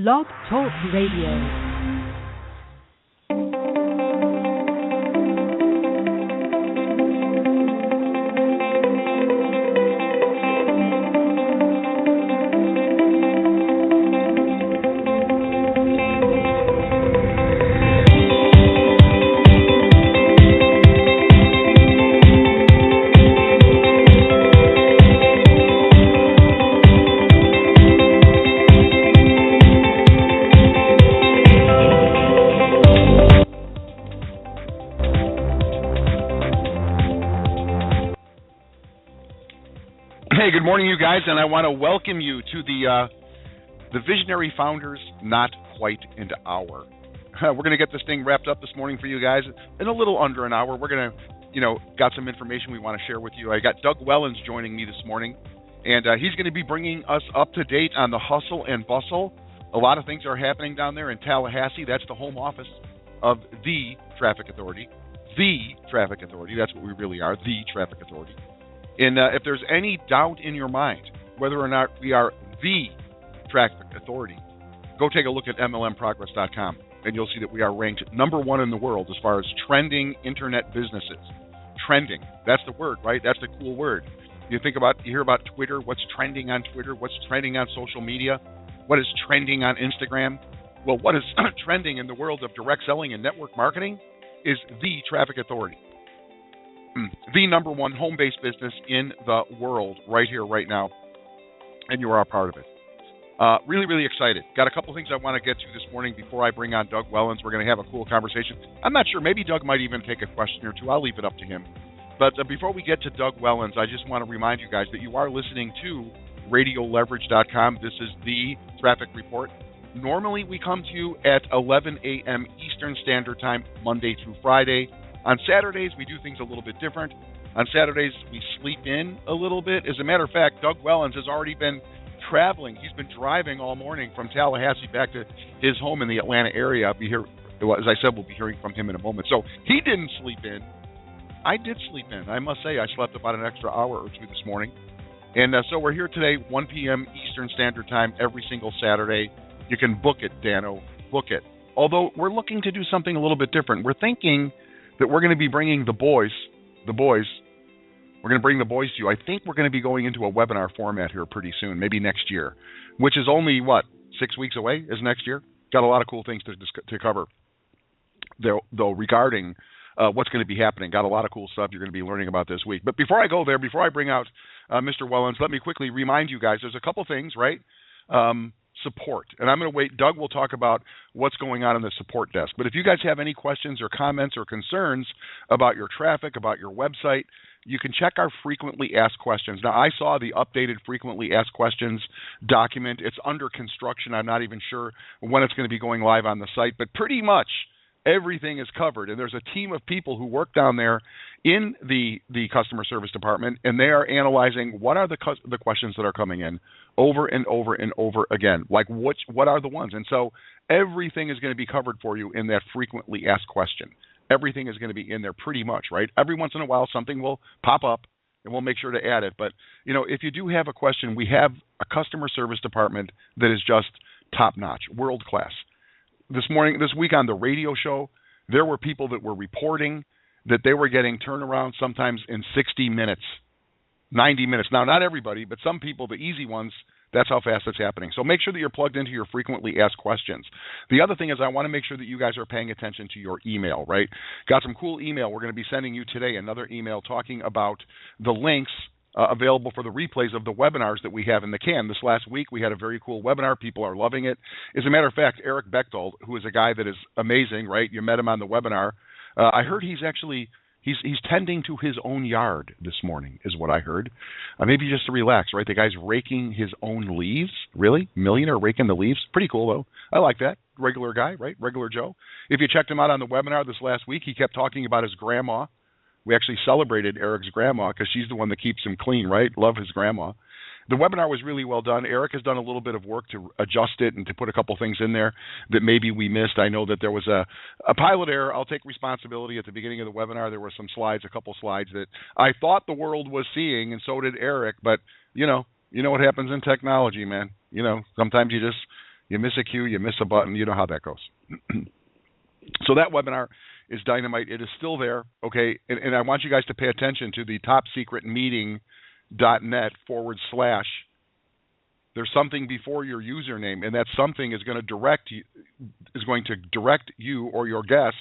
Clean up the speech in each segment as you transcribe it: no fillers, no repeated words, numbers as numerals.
Blog Talk Radio. Good morning, you guys, and I want to welcome you to the Visionary Founders Not Quite an Hour. We're going to get this thing wrapped up this morning for you guys in a little under an hour. We're going to, got some information we want to share with you. I got Doug Wellens joining me this morning, and he's going to be bringing us up to date on the hustle and bustle. A lot of things are happening down there in Tallahassee. That's the home office of the Traffic Authority. The Traffic Authority. That's what we really are, the Traffic Authority. And if there's any doubt in your mind whether or not we are the Traffic Authority, go take a look at MLMprogress.com, and you'll see that we are ranked number one in the world as far as trending internet businesses. Trending, that's the word, right? That's the cool word. You hear about Twitter, what's trending on Twitter, what's trending on social media, what is trending on Instagram. Well, what is trending in the world of direct selling and network marketing is the Traffic Authority. The number one home-based business in the world right here, right now, and you are a part of it. Really, really excited. Got a couple things I want to get to this morning before I bring on Doug Wellens. We're going to have a cool conversation. I'm not sure. Maybe Doug might even take a question or two. I'll leave it up to him. But before we get to Doug Wellens, I just want to remind you guys that you are listening to RadioLeverage.com. This is the Traffic Report. Normally, we come to you at 11 a.m. Eastern Standard Time, Monday through Friday. On Saturdays, we do things a little bit different. On Saturdays, we sleep in a little bit. As a matter of fact, Doug Wellens has already been traveling. He's been driving all morning from Tallahassee back to his home in the Atlanta area. I'll be here, as I said, we'll be hearing from him in a moment. So he didn't sleep in. I did sleep in. I must say, I slept about an extra hour or two this morning. And so we're here today, 1 p.m. Eastern Standard Time, every single Saturday. You can book it, Dano. Book it. Although we're looking to do something a little bit different. We're thinking that we're going to be bringing the boys, we're going to bring the boys to you. I think we're going to be going into a webinar format here pretty soon, maybe next year, which is only, 6 weeks away is next year? Got a lot of cool things to cover, though regarding what's going to be happening. Got a lot of cool stuff you're going to be learning about this week. But before I go there, before I bring out Mr. Wellens, let me quickly remind you guys, there's a couple things, right? Support. And I'm going to wait. Doug will talk about what's going on in the support desk. But if you guys have any questions or comments or concerns about your traffic, about your website, you can check our frequently asked questions. Now, I saw the updated frequently asked questions document. It's under construction. I'm not even sure when it's going to be going live on the site, but pretty much everything is covered. And there's a team of people who work down there in the customer service department, and they are analyzing what are the questions that are coming in over and over and over again. Like what are the ones? And so everything is going to be covered for you in that frequently asked question. Everything is going to be in there pretty much, right? Every once in a while something will pop up, and we'll make sure to add it. But, if you do have a question, we have a customer service department that is just top-notch, world-class. This week on the radio show, there were people that were reporting that they were getting turnaround sometimes in 60 minutes, 90 minutes. Now, not everybody, but some people, the easy ones, that's how fast it's happening. So make sure that you're plugged into your frequently asked questions. The other thing is I want to make sure that you guys are paying attention to your email, right? Got some cool email we're going to be sending you today, another email talking about the links available for the replays of the webinars that we have in the can. This last week, we had a very cool webinar. People are loving it. As a matter of fact, Eric Bechtold, who is a guy that is amazing, right? You met him on the webinar. I heard he's tending to his own yard this morning, is what I heard. Maybe just to relax, right? The guy's raking his own leaves. Really? Millionaire raking the leaves? Pretty cool, though. I like that. Regular guy, right? Regular Joe. If you checked him out on the webinar this last week, he kept talking about his grandma. We actually celebrated Eric's grandma because she's the one that keeps him clean, right? Love his grandma. The webinar was really well done. Eric has done a little bit of work to adjust it and to put a couple things in there that maybe we missed. I know that there was a pilot error. I'll take responsibility. At the beginning of the webinar, there were some slides, a couple slides that I thought the world was seeing, and so did Eric. But, you know what happens in technology, man. Sometimes you You miss a cue, you miss a button. You know how that goes. So that webinar is dynamite. It is still there, okay? And I want you guys to pay attention to the topsecretmeeting.net / there's something before your username, and that something is going to direct you or your guest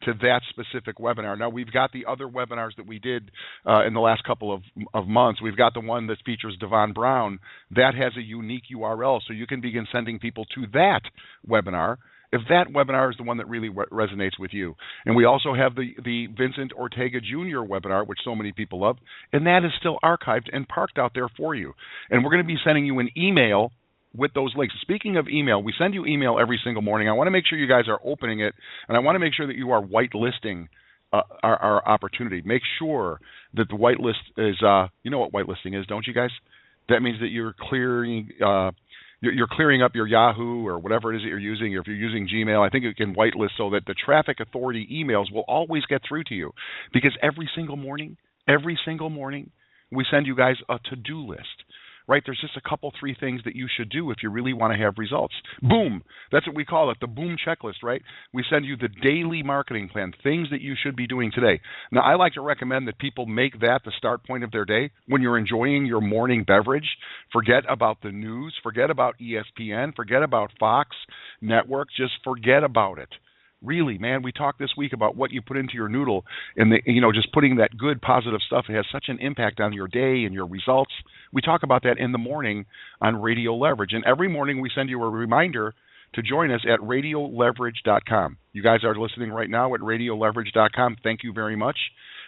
to that specific webinar. Now, we've got the other webinars that we did in the last couple of months. We've got the one that features Devon Brown. That has a unique URL, so you can begin sending people to that webinar if that webinar is the one that really resonates with you. And we also have the Vincent Ortega Jr. webinar, which so many people love, and that is still archived and parked out there for you. And we're going to be sending you an email with those links. Speaking of email, we send you email every single morning. I want to make sure you guys are opening it, and I want to make sure that you are whitelisting our opportunity. Make sure that the whitelist is, you know what whitelisting is, don't you guys? That means that you're clearing up your Yahoo or whatever it is that you're using, or if you're using Gmail, I think you can whitelist so that the traffic authority emails will always get through to you. Because every single morning, we send you guys a to-do list. Right? There's just a couple, 3 things that you should do if you really want to have results. Boom. That's what we call it, the boom checklist, right? We send you the daily marketing plan, things that you should be doing today. Now, I like to recommend that people make that the start point of their day. When you're enjoying your morning beverage, forget about the news, forget about ESPN, forget about Fox Network, just forget about it. Really, man, we talked this week about what you put into your noodle, and just putting that good, positive stuff. It has such an impact on your day and your results. We talk about that in the morning on Radio Leverage, and every morning we send you a reminder to join us at radioleverage.com. You guys are listening right now at radioleverage.com. Thank you very much.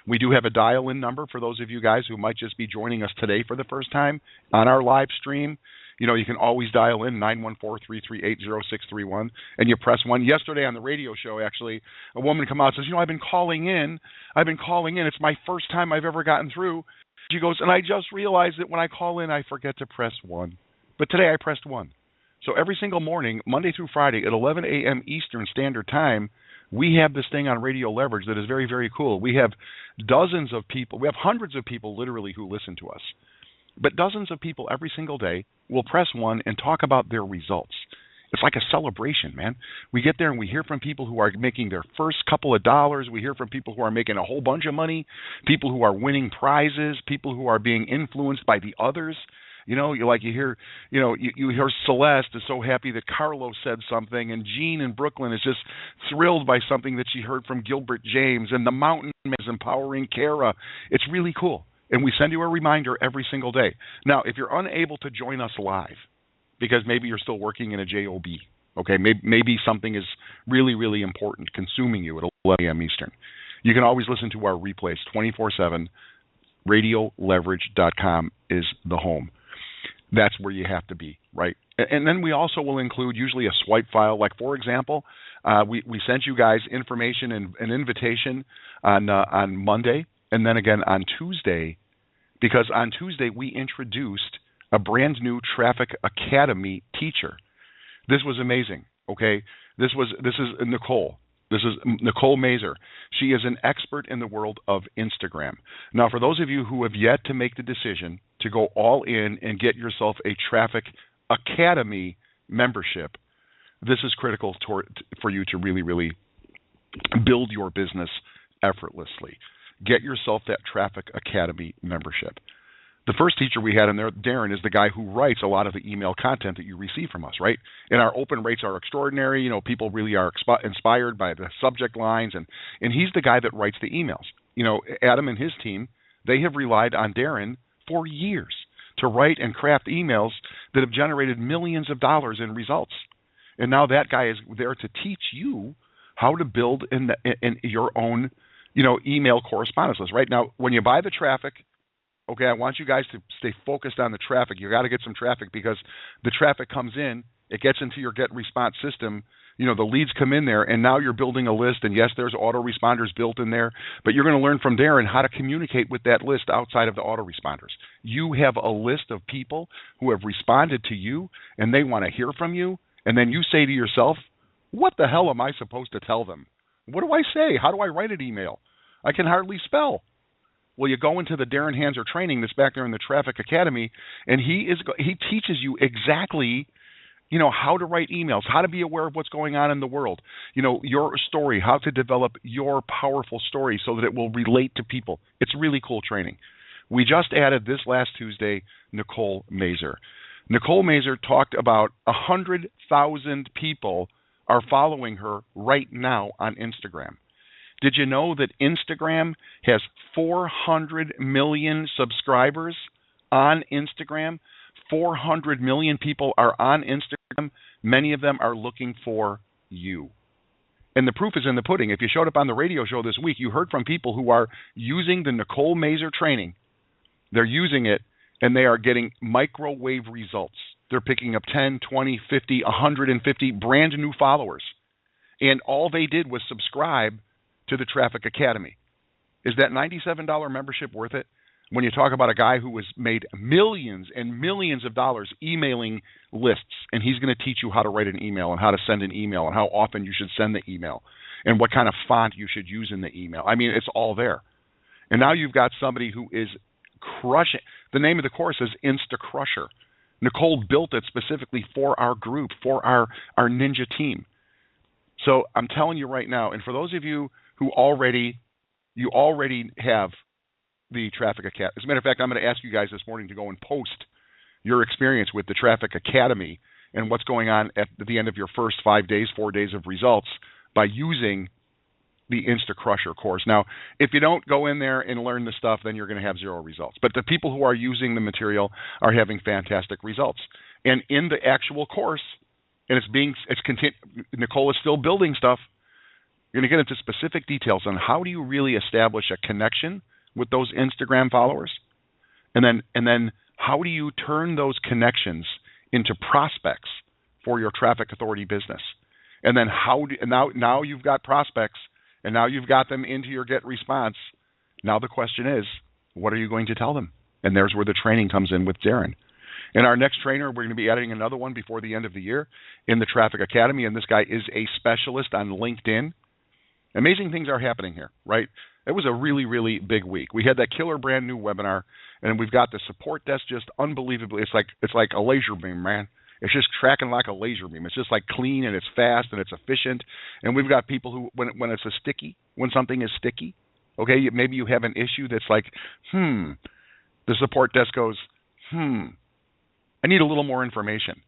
We do have a dial-in number for those of you guys who might just be joining us today for the first time on our live stream. You can always dial in 914-338-0631, and you press 1. Yesterday on the radio show, actually, a woman come out and says, I've been calling in. It's my first time I've ever gotten through. She goes, and I just realized that when I call in, I forget to press 1. But today I pressed 1. So every single morning, Monday through Friday at 11 a.m. Eastern Standard Time, we have this thing on Radio Leverage that is very, very cool. We have dozens of people. We have hundreds of people literally who listen to us. But dozens of people every single day will press 1 and talk about their results. It's like a celebration, man. We get there and we hear from people who are making their first couple of dollars. We hear from people who are making a whole bunch of money, people who are winning prizes, people who are being influenced by the others. You hear Celeste is so happy that Carlos said something, and Jean in Brooklyn is just thrilled by something that she heard from Gilbert James, and the Mountain Man is empowering Kara. It's really cool. And we send you a reminder every single day. Now, if you're unable to join us live, because maybe you're still working in a job, okay, maybe something is really, really important consuming you at 11 a.m. Eastern, you can always listen to our replays 24/7. RadioLeverage.com is the home. That's where you have to be, right? And then we also will include usually a swipe file. Like, for example, we sent you guys information and an invitation on Monday, and then again on Tuesday, because on Tuesday we introduced a brand new Traffic Academy teacher. This was amazing, okay? This is Nicole. This is Nicole Mazer. She is an expert in the world of Instagram. Now, for those of you who have yet to make the decision to go all in and get yourself a Traffic Academy membership, this is critical for you to really, really build your business effortlessly. Get yourself that Traffic Academy membership. The first teacher we had in there, Darren, is the guy who writes a lot of the email content that you receive from us, right? And our open rates are extraordinary. People really are inspired by the subject lines, and he's the guy that writes the emails. Adam and his team, they have relied on Darren for years to write and craft emails that have generated millions of dollars in results. And now that guy is there to teach you how to build in your own email correspondence list. Right now, when you buy the traffic, okay, I want you guys to stay focused on the traffic. You got to get some traffic, because the traffic comes in, it gets into your get response system. The leads come in there, and now you're building a list. And yes, there's autoresponders built in there, but you're going to learn from Darren how to communicate with that list outside of the autoresponders. You have a list of people who have responded to you, and they want to hear from you. And then you say to yourself, what the hell am I supposed to tell them? What do I say? How do I write an email? I can hardly spell. Well, you go into the Darren Hanser training that's back there in the Traffic Academy, and he teaches you exactly how to write emails, how to be aware of what's going on in the world, your story, how to develop your powerful story so that it will relate to people. It's really cool training. We just added this last Tuesday, Nicole Mazer. Nicole Mazer talked about 100,000 people are following her right now on Instagram. Did you know that Instagram has 400 million subscribers on Instagram? 400 million people are on Instagram. Many of them are looking for you. And the proof is in the pudding. If you showed up on the radio show this week, you heard from people who are using the Nicole Mazer training. They're using it, and they are getting microwave results. They're picking up 10, 20, 50, 150 brand new followers. And all they did was subscribe to the Traffic Academy. Is that $97 membership worth it? When you talk about a guy who has made millions and millions of dollars emailing lists, and he's going to teach you how to write an email and how to send an email and how often you should send the email and what kind of font you should use in the email. I mean, it's all there. And now you've got somebody who is crushing. The name of the course is Insta Crusher. Nicole built it specifically for our group, for our ninja team. So I'm telling you right now, and for those of you who already have the Traffic Academy. As a matter of fact, I'm going to ask you guys this morning to go and post your experience with the Traffic Academy and what's going on at the end of your first 4 days of results by using the Insta Crusher course. Now, if you don't go in there and learn the stuff, then you're going to have zero results. But the people who are using the material are having fantastic results. And in the actual course, and Nicole is still building stuff, you're going to get into specific details on how do you really establish a connection with those Instagram followers, and then how do you turn those connections into prospects for your Traffic Authority business, and then now you've got prospects, and now you've got them into your get response. Now the question is, what are you going to tell them? And there's where the training comes in with Darren. And our next trainer, we're going to be adding another one before the end of the year in the Traffic Academy, and this guy is a specialist on LinkedIn. Amazing things are happening here, right? It was a really, really big week. We had that killer brand new webinar, and we've got the support desk just unbelievably. It's like a laser beam, man. It's just tracking like a laser beam. It's just like clean, and it's fast, and it's efficient. And we've got people who, when something is sticky, okay, maybe you have an issue that's like, the support desk goes, I need a little more information.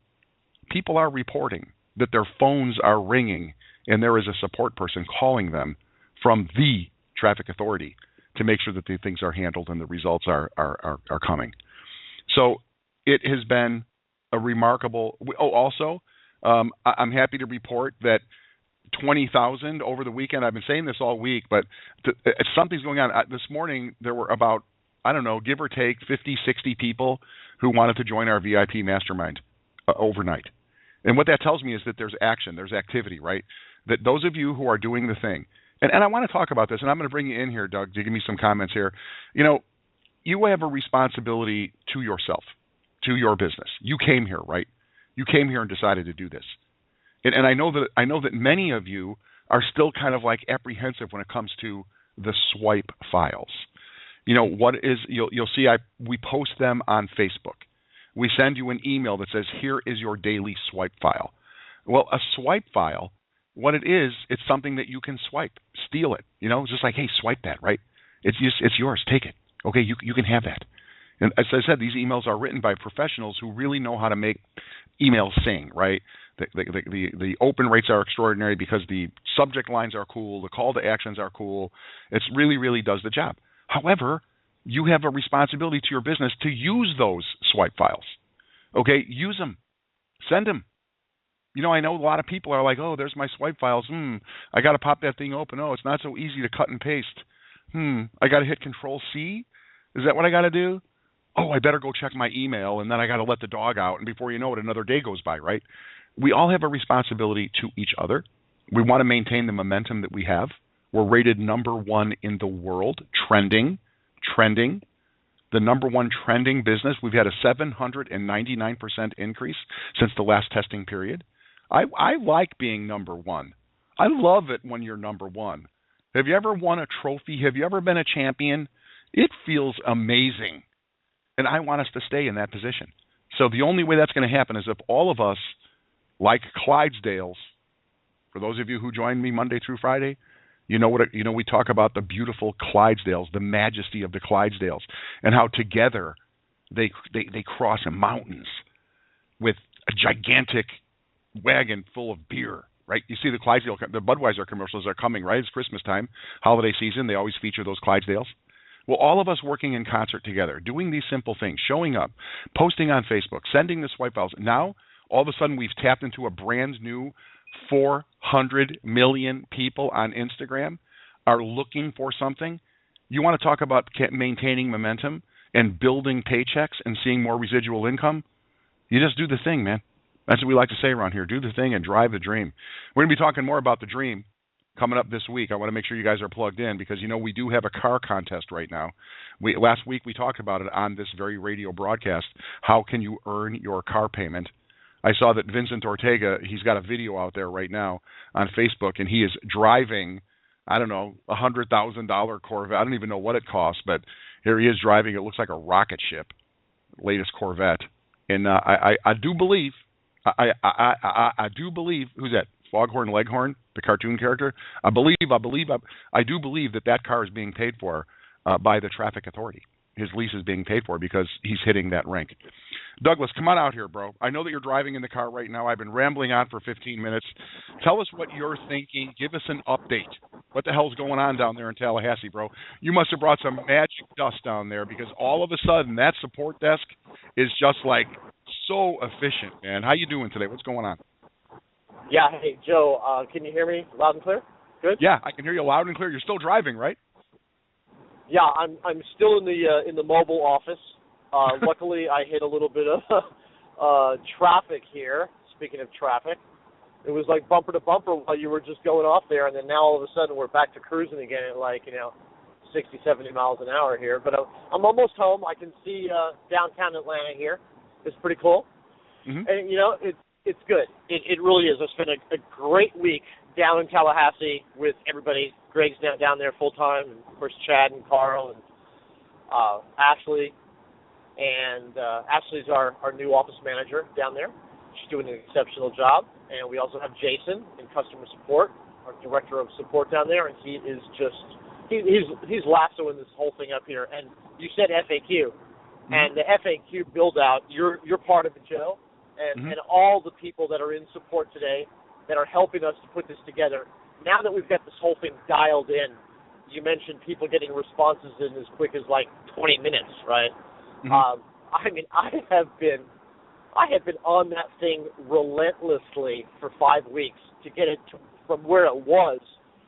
People are reporting that their phones are ringing, and there is a support person calling them from the Traffic Authority to make sure that the things are handled and the results are coming. So it has been a remarkable. Also, I'm happy to report that 20,000 over the weekend. I've been saying this all week, but something's going on. This morning there were about, I don't know, give or take 50, 60 people who wanted to join our VIP mastermind overnight. And what that tells me is that there's action, there's activity, right? That those of you who are doing the thing, and I want to talk about this, and I'm going to bring you in here, Doug, to give me some comments here. You have a responsibility to yourself, to your business. You came here, right? You came here and decided to do this. And I know that many of you are still kind of like apprehensive when it comes to the swipe files. You'll see we post them on Facebook. We send you an email that says, here is your daily swipe file. Well, a swipe file, what it is, it's something that you can swipe, steal it. It's just like, hey, swipe that, right? It's yours, take it. Okay, you can have that. And as I said, these emails are written by professionals who really know how to make emails sing, right? The open rates are extraordinary because the subject lines are cool, the call to actions are cool. It really, really does the job. However, you have a responsibility to your business to use those swipe files. Okay, use them. Send them. I know a lot of people are like, oh, there's my swipe files. I got to pop that thing open. Oh, it's not so easy to cut and paste. I got to hit Control-C? Is that what I got to do? Oh, I better go check my email, and then I got to let the dog out, and before you know it, another day goes by, right? We all have a responsibility to each other. We want to maintain the momentum that we have. We're rated number 1 in the world, trending, the number 1 trending business. We've had a 799% increase since the last testing period. I like being number 1. I love it when you're number 1. Have you ever won a trophy? Have you ever been a champion? It feels amazing. And I want us to stay in that position. So the only way that's going to happen is if all of us like Clydesdales. For those of you who join me Monday through Friday, we talk about the beautiful Clydesdales, the majesty of the Clydesdales, and how together they cross mountains with a gigantic wagon full of beer, right? You see the Budweiser commercials are coming, right? It's Christmas time, holiday season. They always feature those Clydesdales. Well, all of us working in concert together, doing these simple things, showing up, posting on Facebook, sending the swipe files. Now, all of a sudden, we've tapped into a brand new 400 million people on Instagram are looking for something. You want to talk about maintaining momentum and building paychecks and seeing more residual income? You just do the thing, man. That's what we like to say around here. Do the thing and drive the dream. We're going to be talking more about the dream coming up this week. I want to make sure you guys are plugged in because, we do have a car contest right now. Last week we talked about it on this very radio broadcast. How can you earn your car payment? I saw that Vincent Ortega, he's got a video out there right now on Facebook, and he is driving, I don't know, $100,000 Corvette. I don't even know what it costs, but here he is driving. It looks like a rocket ship, latest Corvette. And I do believe, I do believe, who's that? Foghorn Leghorn, the cartoon character. I do believe that car is being paid for by the traffic authority. His lease is being paid for because he's hitting that rank. Douglas, come on out here, bro. I know that you're driving in the car right now. I've been rambling on for 15 minutes. Tell us what you're thinking. Give us an update. What the hell's going on down there in Tallahassee, bro? You must have brought some magic dust down there because all of a sudden that support desk is just like so efficient, man. How you doing today? What's going on? Yeah, hey, Joe, can you hear me loud and clear? Good? Yeah, I can hear you loud and clear. You're still driving, right? Yeah, I'm still in the mobile office. Luckily, I hit a little bit of traffic here. Speaking of traffic, it was like bumper to bumper while you were just going off there, and then now all of a sudden we're back to cruising again at 60, 70 miles an hour here. But I'm almost home. I can see downtown Atlanta here. It's pretty cool, and it's good. It really is. It's been a great week down in Tallahassee with everybody. Greg's down there full time, and of course Chad and Carl and Ashley. And Ashley's our new office manager down there. She's doing an exceptional job. And we also have Jason in customer support, our director of support down there, and he is just he's lassoing this whole thing up here. And you said FAQ, and the FAQ build out. You're part of it, Joe, and all the people that are in support today that are helping us to put this together. Now that we've got this whole thing dialed in, you mentioned people getting responses in as quick as like 20 minutes, right? I have been on that thing relentlessly for 5 weeks to get it from where it was,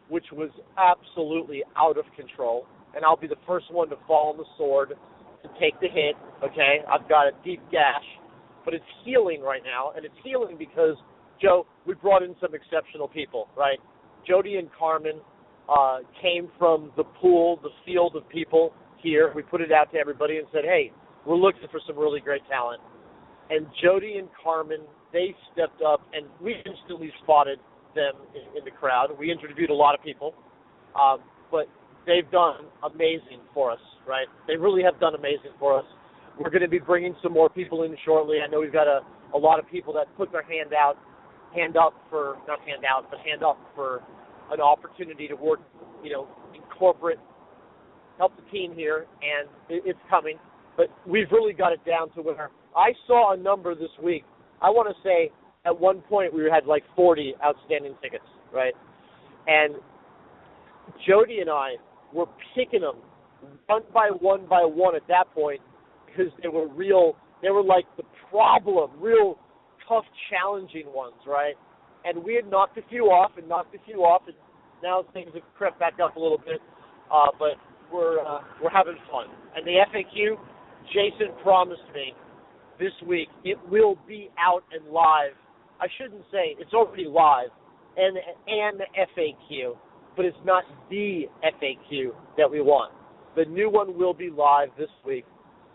which was absolutely out of control. And I'll be the first one to fall on the sword, to take the hit, okay? I've got a deep gash, but it's healing right now, and it's healing because, Joe, we brought in some exceptional people, right? Jody and Carmen came from the pool, the field of people here. We put it out to everybody and said, hey, we're looking for some really great talent. And Jody and Carmen, they stepped up, and we instantly spotted them in the crowd. We interviewed a lot of people, but they've done amazing for us, right? They really have done amazing for us. We're going to be bringing some more people in shortly. I know we've got a lot of people that put their hand up for an opportunity to work, in corporate, help the team here, and it's coming. But we've really got it down to where I saw a number this week. I want to say at one point we had like 40 outstanding tickets, right? And Jody and I were picking them one by one at that point because they were like the problem, real tough, challenging ones, right? And we had knocked a few off, and now things have crept back up a little bit, but we're having fun. And the FAQ, Jason promised me this week it will be out and live. I shouldn't say it's already live, and the FAQ, but it's not the FAQ that we want. The new one will be live this week,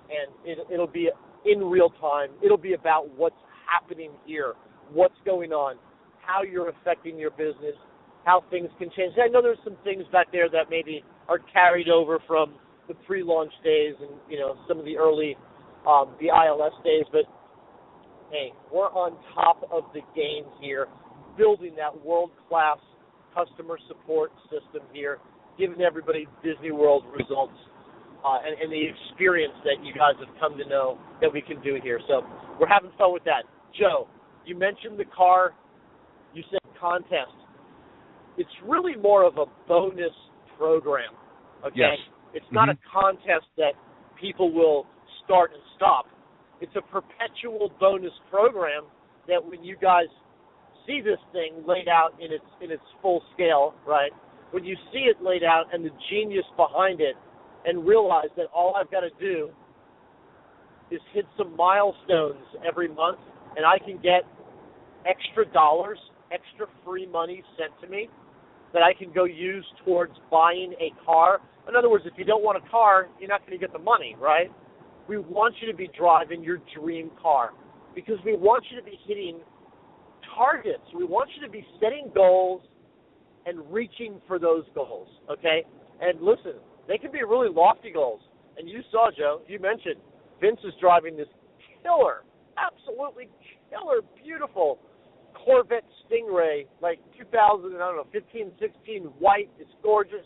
and it'll be in real time. It'll be about what's happening here, what's going on, how you're affecting your business, how things can change. I know there's some things back there that maybe are carried over from the pre-launch days and, some of the early, the ILS days, but hey, we're on top of the game here, building that world-class customer support system here, giving everybody Disney World results and the experience that you guys have come to know that we can do here. So we're having fun with that. Joe, you mentioned the car. You said contest. It's really more of a bonus program, okay? Yes. It's not a contest that people will start and stop. It's a perpetual bonus program that when you guys see this thing laid out in its full scale, right, when you see it laid out and the genius behind it and realize that all I've got to do is hit some milestones every month and I can get extra dollars, extra free money sent to me that I can go use towards buying a car. In other words, if you don't want a car, you're not going to get the money, right? We want you to be driving your dream car because we want you to be hitting targets. We want you to be setting goals and reaching for those goals, okay? And listen, they can be really lofty goals. And you saw, Joe, you mentioned Vince is driving this killer, absolutely killer, beautiful Corvette Stingray, like 2015, 16, white. It's gorgeous.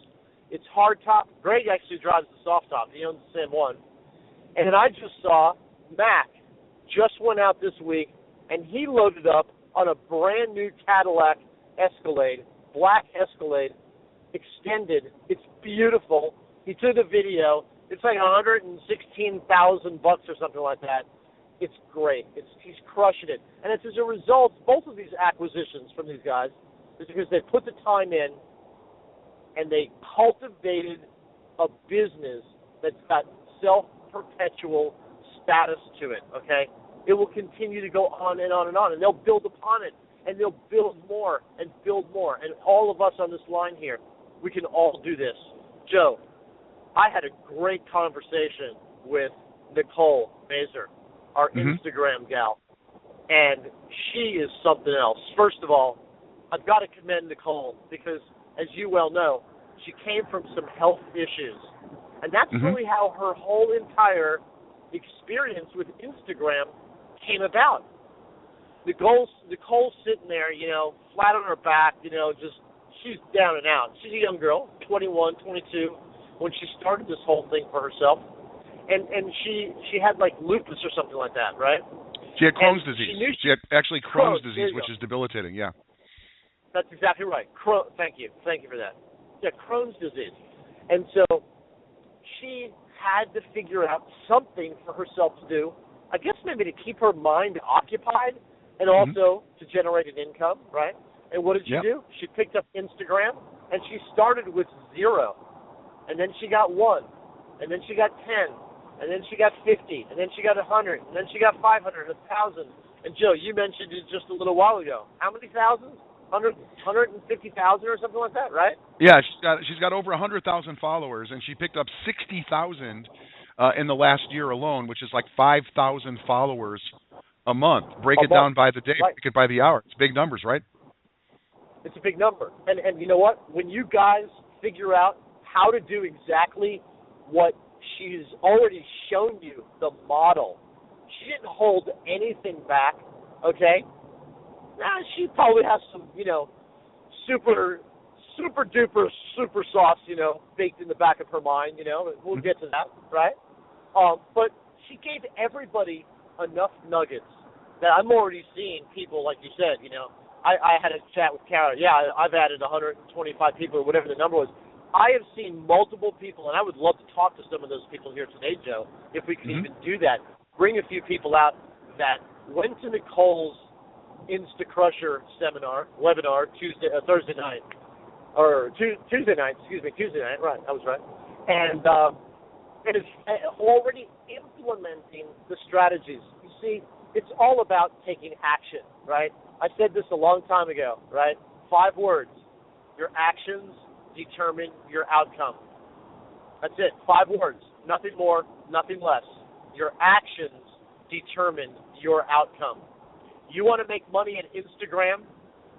It's hardtop. Greg actually drives the soft top. He owns the same one. And then I just saw Mac just went out this week, and he loaded up on a brand new Cadillac Escalade, black Escalade, extended. It's beautiful. He took a video. It's like $116,000 or something like that. It's great. He's crushing it. And it's as a result, both of these acquisitions from these guys is because they put the time in and they cultivated a business that's got self-perpetual status to it, okay? It will continue to go on and on and on, and they'll build upon it, and they'll build more and build more. And all of us on this line here, we can all do this. Joe, I had a great conversation with Nicole Mazer, our Instagram gal, and she is something else. First of all, I've got to commend Nicole because, as you well know, she came from some health issues, and that's really how her whole entire experience with Instagram came about. Nicole's sitting there, flat on her back, she's down and out. She's a young girl, 21, 22, when she started this whole thing for herself. And she had like lupus or something like that, right? She had Crohn's disease. She had actually Crohn's disease, which is debilitating, yeah. That's exactly right. Thank you for that. Yeah, Crohn's disease. And so she had to figure out something for herself to do, I guess maybe to keep her mind occupied and also to generate an income, right? And what did she do? She picked up Instagram, and she started with 0. And then she got 1. And then she got 10. And then she got 50. And then she got 100. And then she got 500, 1,000. And, Joe, you mentioned it just a little while ago. How many thousands? 150,000 or something like that, right? Yeah, she's got over 100,000 followers, and she picked up 60,000 in the last year alone, which is like 5,000 followers a month. Break it down by the day, break it by the hour. It's big numbers, right? It's a big number. And you know what? When you guys figure out how to do exactly what she's already shown you, the model, she didn't hold anything back, okay? She probably has some, super duper, super sauce, baked in the back of her mind, We'll get to that, right? But she gave everybody enough nuggets that I'm already seeing people, like you said, I had a chat with Kara. Yeah, I've added 125 people or whatever the number was. I have seen multiple people, and I would love to talk to some of those people here today, Joe, if we could even do that. Bring a few people out that went to Nicole's Insta-Crusher webinar Tuesday night, right, I was right. And is already implementing the strategies. You see, it's all about taking action, right? I said this a long time ago, right? 5 words. Your actions determine your outcome. That's it. 5 words. Nothing more, nothing less. Your actions determine your outcome. You want to make money at Instagram?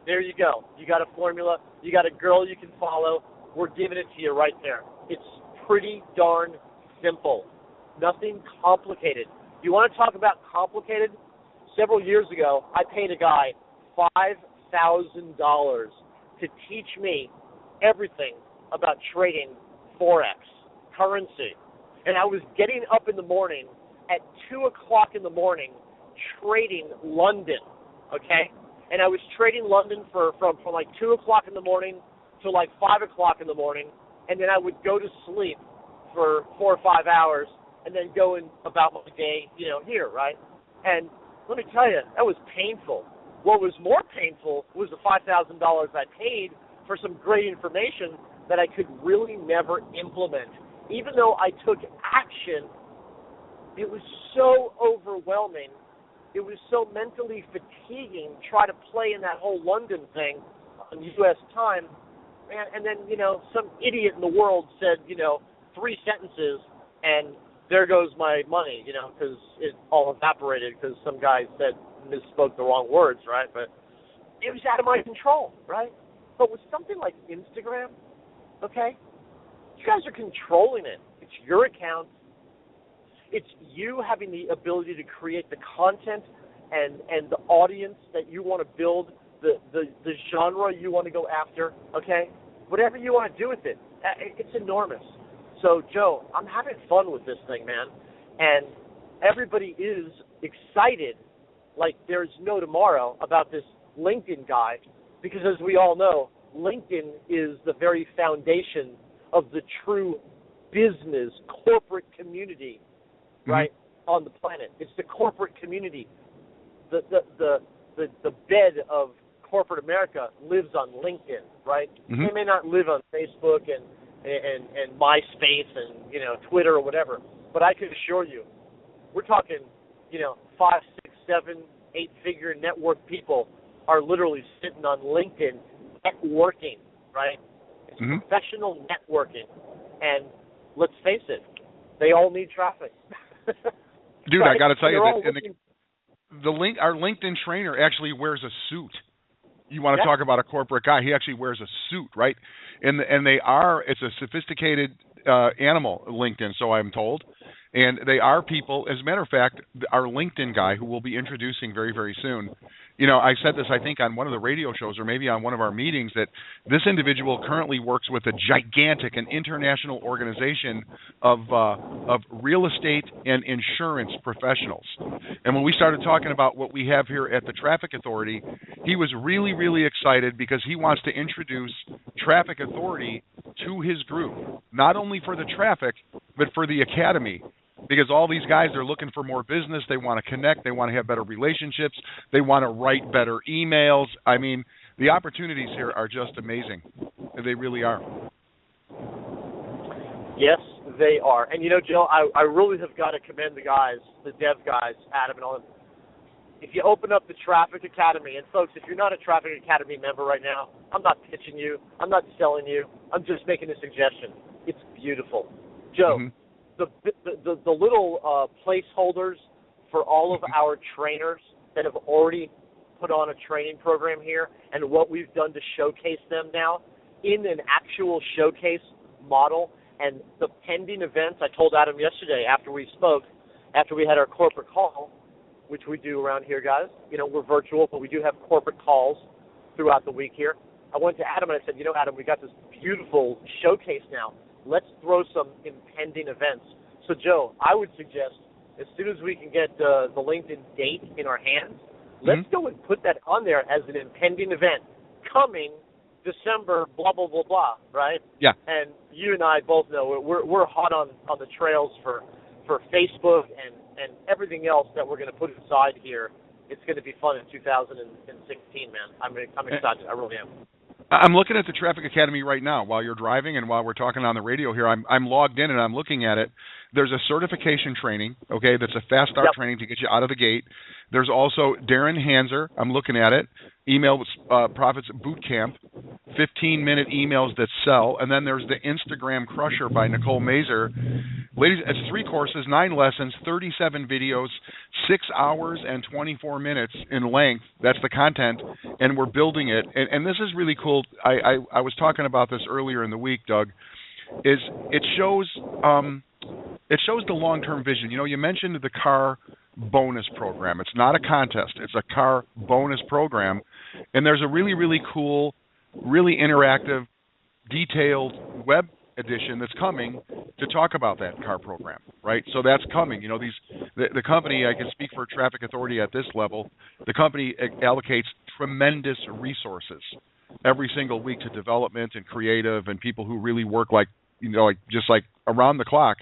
There you go. You got a formula. You got a girl you can follow. We're giving it to you right there. It's pretty darn simple. Nothing complicated. You want to talk about complicated? several years ago, I paid a guy $5,000 to teach me everything about trading Forex, currency. And I was getting up in the morning at 2 o'clock in the morning trading London, okay? And I was trading London from like 2 o'clock in the morning to like 5 o'clock in the morning, and then I would go to sleep for 4 or 5 hours and then go about my day, here, right? And let me tell you, that was painful. What was more painful was the $5,000 I paid for some great information that I could really never implement. Even though I took action, it was so overwhelming. It was so mentally fatiguing trying to play in that whole London thing on U.S. time. And then, some idiot in the world said, 3 sentences, and there goes my money, because it all evaporated because some guy misspoke the wrong words, right? But it was out of my control, right? But with something like Instagram, okay, you guys are controlling it. It's your account. It's you having the ability to create the content and the audience that you want to build, the genre you want to go after, okay? Whatever you want to do with it, it's enormous. So, Joe, I'm having fun with this thing, man. And everybody is excited like there's no tomorrow about this LinkedIn guy because, as we all know, LinkedIn is the very foundation of the true business, corporate community, right, on the planet. It's the corporate community. The bed of corporate America lives on LinkedIn, right? Mm-hmm. They may not live on Facebook and MySpace and, Twitter or whatever, but I can assure you, we're talking, 5, 6, 7, 8-figure network people are literally sitting on LinkedIn networking, right? It's professional networking. And let's face it, they all need traffic. Dude, right? I got to tell you, our LinkedIn trainer actually wears a suit. You want to talk about a corporate guy? He actually wears a suit, right? And it's a sophisticated animal, LinkedIn, so I'm told. And they are people, as a matter of fact, our LinkedIn guy, who we'll be introducing very, very soon, I said this, I think, on one of the radio shows or maybe on one of our meetings, that this individual currently works with a gigantic and international organization of real estate and insurance professionals. And when we started talking about what we have here at the Traffic Authority, he was really, really excited because he wants to introduce Traffic Authority to his group, not only for the traffic, but for the academy. Because all these guys are looking for more business. They want to connect. They want to have better relationships. They want to write better emails. I mean, the opportunities here are just amazing. They really are. Yes, they are. And, Joe, I really have got to commend the guys, the dev guys, Adam and all of them. If you open up the Traffic Academy, and folks, if you're not a Traffic Academy member right now, I'm not pitching you. I'm not selling you. I'm just making a suggestion. It's beautiful. Joe, the little placeholders for all of our trainers that have already put on a training program here and what we've done to showcase them now in an actual showcase model and the pending events. I told Adam yesterday after we spoke, after we had our corporate call, which we do around here, guys. We're virtual, but we do have corporate calls throughout the week here. I went to Adam and I said, Adam, we got this beautiful showcase now. Let's throw some impending events. So, Joe, I would suggest as soon as we can get the LinkedIn date in our hands, let's go and put that on there as an impending event coming December, blah, blah, blah, blah, right? Yeah. And you and I both know we're hot on the trails for Facebook and everything else that we're going to put inside here. It's going to be fun in 2016, man. I'm excited. I really am. I'm looking at the Traffic Academy right now while you're driving and while we're talking on the radio here. I'm logged in and I'm looking at it. There's a certification training, okay, that's a fast start training to get you out of the gate. There's also Darren Hanser. I'm looking at it. Email Profits Boot Camp, 15-minute emails that sell. And then there's the Instagram Crusher by Nicole Mazer. Ladies, it's 3 courses, 9 lessons, 37 videos, 6 hours and 24 minutes in length. That's the content, and we're building it. And this is really cool. I was talking about this earlier in the week, Doug. It shows the long-term vision. You mentioned the car bonus program. It's not a contest. It's a car bonus program. And there's a really, really cool, really interactive, detailed web edition that's coming to talk about that car program, right? So that's coming. You know, the company, I can speak for Traffic Authority at this level, the company allocates tremendous resources every single week to development and creative and people who really work like just around the clock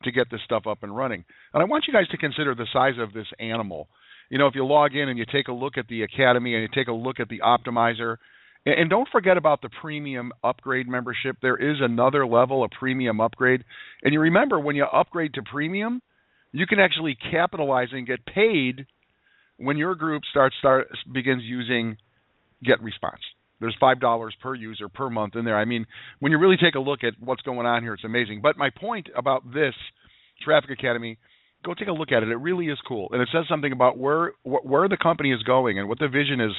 to get this stuff up and running. And I want you guys to consider the size of this animal. You know, if you log in and you take a look at the Academy and you take a look at the Optimizer, and don't forget about the premium upgrade membership. There is another level of premium upgrade. And you remember, when you upgrade to premium, you can actually capitalize and get paid when your group begins using GetResponse. There's $5 per user per month in there. I mean, when you really take a look at what's going on here, it's amazing. But my point about this Traffic Academy, go take a look at it. It really is cool, and it says something about where the company is going and what the vision is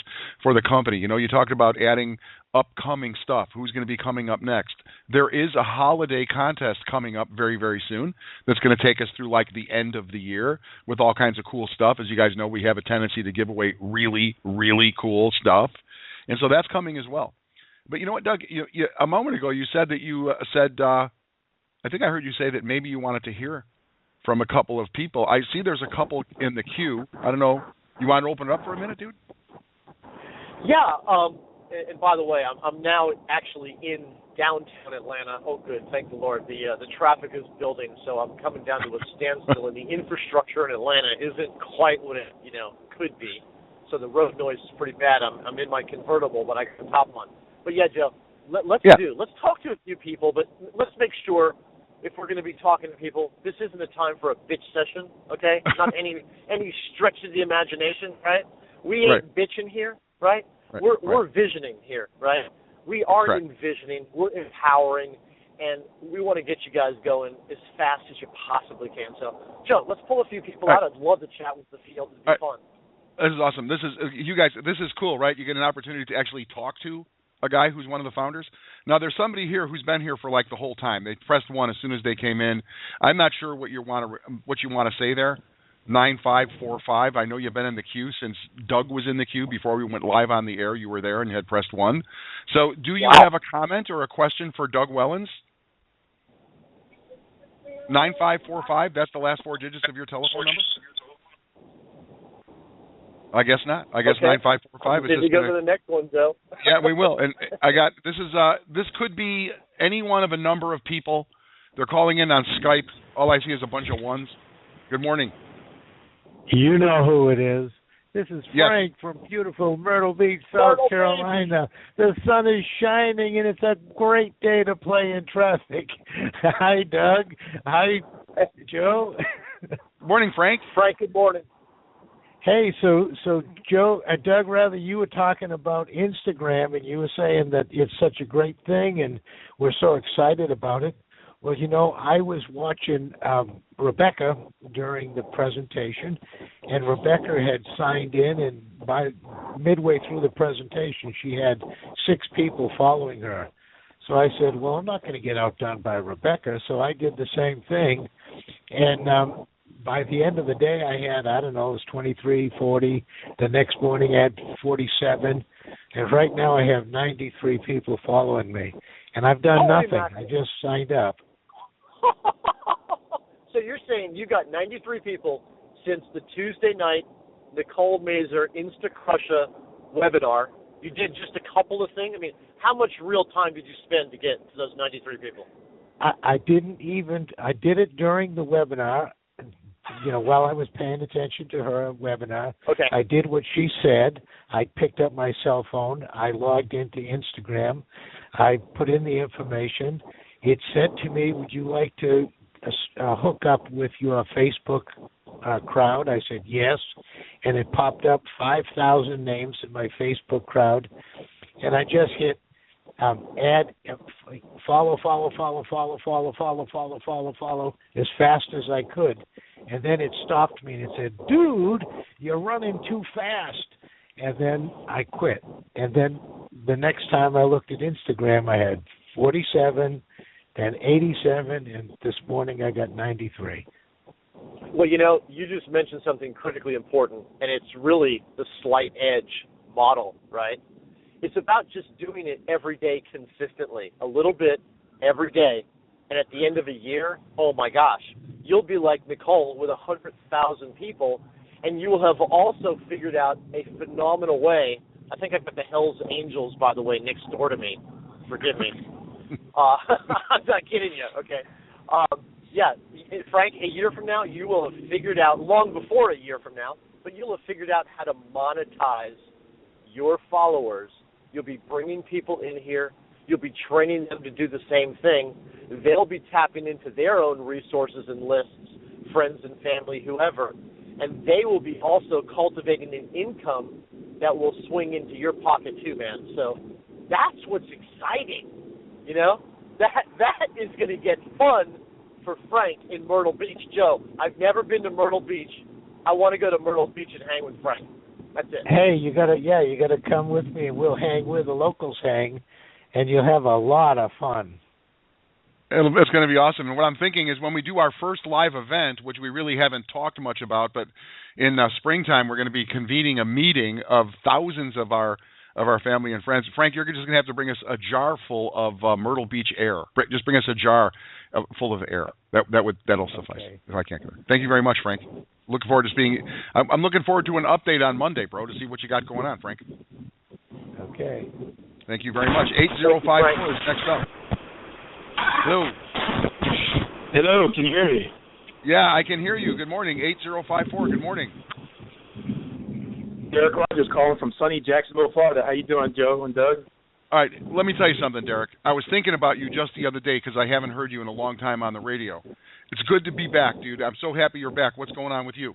for the company. You know, you talked about adding upcoming stuff. Who's going to be coming up next? There is a holiday contest coming up very, very soon that's going to take us through like the end of the year with all kinds of cool stuff. As you guys know, we have a tendency to give away really, really cool stuff, and so that's coming as well. But you know what, Doug? A moment ago you said that I think I heard you say that maybe you wanted to hear from a couple of people. I see there's a couple in the queue. I don't know. You want to open it up for a minute, dude? Yeah. And by the way, I'm now actually in downtown Atlanta. Oh, good. Thank the Lord. The traffic is building, so I'm coming down to a standstill, and the infrastructure in Atlanta isn't quite what it could be. So the road noise is pretty bad. I'm in my convertible, but I can top one. But yeah, Joe, let's talk to a few people, but let's make sure, if we're going to be talking to people, this isn't a time for a bitch session, okay? Not any stretch of the imagination, right? We ain't bitching here, right? We're visioning here, right? We are envisioning, we're empowering, and we want to get you guys going as fast as you possibly can. So, Joe, let's pull a few people out. I'd love to chat with the field. It'd be fun. This is awesome. This is cool, right? You get an opportunity to actually talk to a guy who's one of the founders. Now, there's somebody here who's been here for like the whole time. They pressed 1 as soon as they came in. I'm not sure what you want to say there. 9545. I know you've been in the queue since Doug was in the queue before we went live on the air. You were there and you had pressed 1. So, do you have a comment or a question for Doug Wellens? 9545. That's the last 4 digits of your telephone number. I guess not. I guess 9545 is just just go to the next one, Joe. Yeah, we will. And this could be any one of a number of people. They're calling in on Skype. All I see is a bunch of ones. Good morning. You know who it is. This is Frank from beautiful Myrtle Beach, South Carolina. The sun is shining, and it's a great day to play in traffic. Hi, Doug. Hi, Joe. Morning, Frank. Frank, good morning. Hey, so Joe, Doug, rather, you were talking about Instagram, and you were saying that it's such a great thing, and we're so excited about it. Well, I was watching Rebecca during the presentation, and Rebecca had signed in, and by midway through the presentation, she had 6 people following her. So I said, well, I'm not going to get outdone by Rebecca, so I did the same thing, and by the end of the day, I had, it was 23, 40. The next morning, I had 47. And right now, I have 93 people following me. And I've done nothing. I just signed up. So you're saying you got 93 people since the Tuesday night Nicole Mazer Insta-Crusher webinar. You did just a couple of things? I mean, how much real time did you spend to get to those 93 people? I did it during the webinar. While I was paying attention to her webinar, I did what she said. I picked up my cell phone. I logged into Instagram. I put in the information. It said to me, would you like to hook up with your Facebook crowd? I said, yes. And it popped up 5,000 names in my Facebook crowd. And I just hit add, follow as fast as I could. And then it stopped me and it said, dude, you're running too fast. And then I quit. And then the next time I looked at Instagram, I had 47, then 87, and this morning I got 93. Well, you just mentioned something critically important, and it's really the slight edge model, right? It's about just doing it every day consistently, a little bit every day. And at the end of a year, oh my gosh, you'll be like Nicole with 100,000 people, and you will have also figured out a phenomenal way. I think I've got the Hells Angels, by the way, next door to me. Forgive me. I'm not kidding you, okay? Yeah, Frank, a year from now, you will have figured out, long before a year from now, but you'll have figured out how to monetize your followers. You'll be bringing people in here. You'll be training them to do the same thing. They'll be tapping into their own resources and lists, friends and family, whoever, and they will be also cultivating an income that will swing into your pocket too, man. So that's what's exciting, That is going to get fun for Frank in Myrtle Beach. Joe, I've never been to Myrtle Beach. I want to go to Myrtle Beach and hang with Frank. That's it. Hey, you gotta come with me, and we'll hang where the locals hang, and you'll have a lot of fun. It's going to be awesome. And what I'm thinking is when we do our first live event, which we really haven't talked much about, but in springtime we're going to be convening a meeting of thousands of our family and friends. Frank, you're just going to have to bring us a jar full of Myrtle Beach air. Just bring us a jar full of air. That'll suffice. Okay. If I can't go. Thank you very much, Frank. Looking forward to I'm looking forward to an update on Monday, bro, to see what you got going on, Frank. Okay. Thank you very much. 8054 is next up. Hello. Hello, can you hear me? Yeah, I can hear you. Good morning. 8054. Good morning. Derek Rogers calling from sunny Jacksonville, Florida. How you doing, Joe and Doug? All right, let me tell you something, Derek. I was thinking about you just the other day because I haven't heard you in a long time on the radio. It's good to be back, dude. I'm so happy you're back. What's going on with you?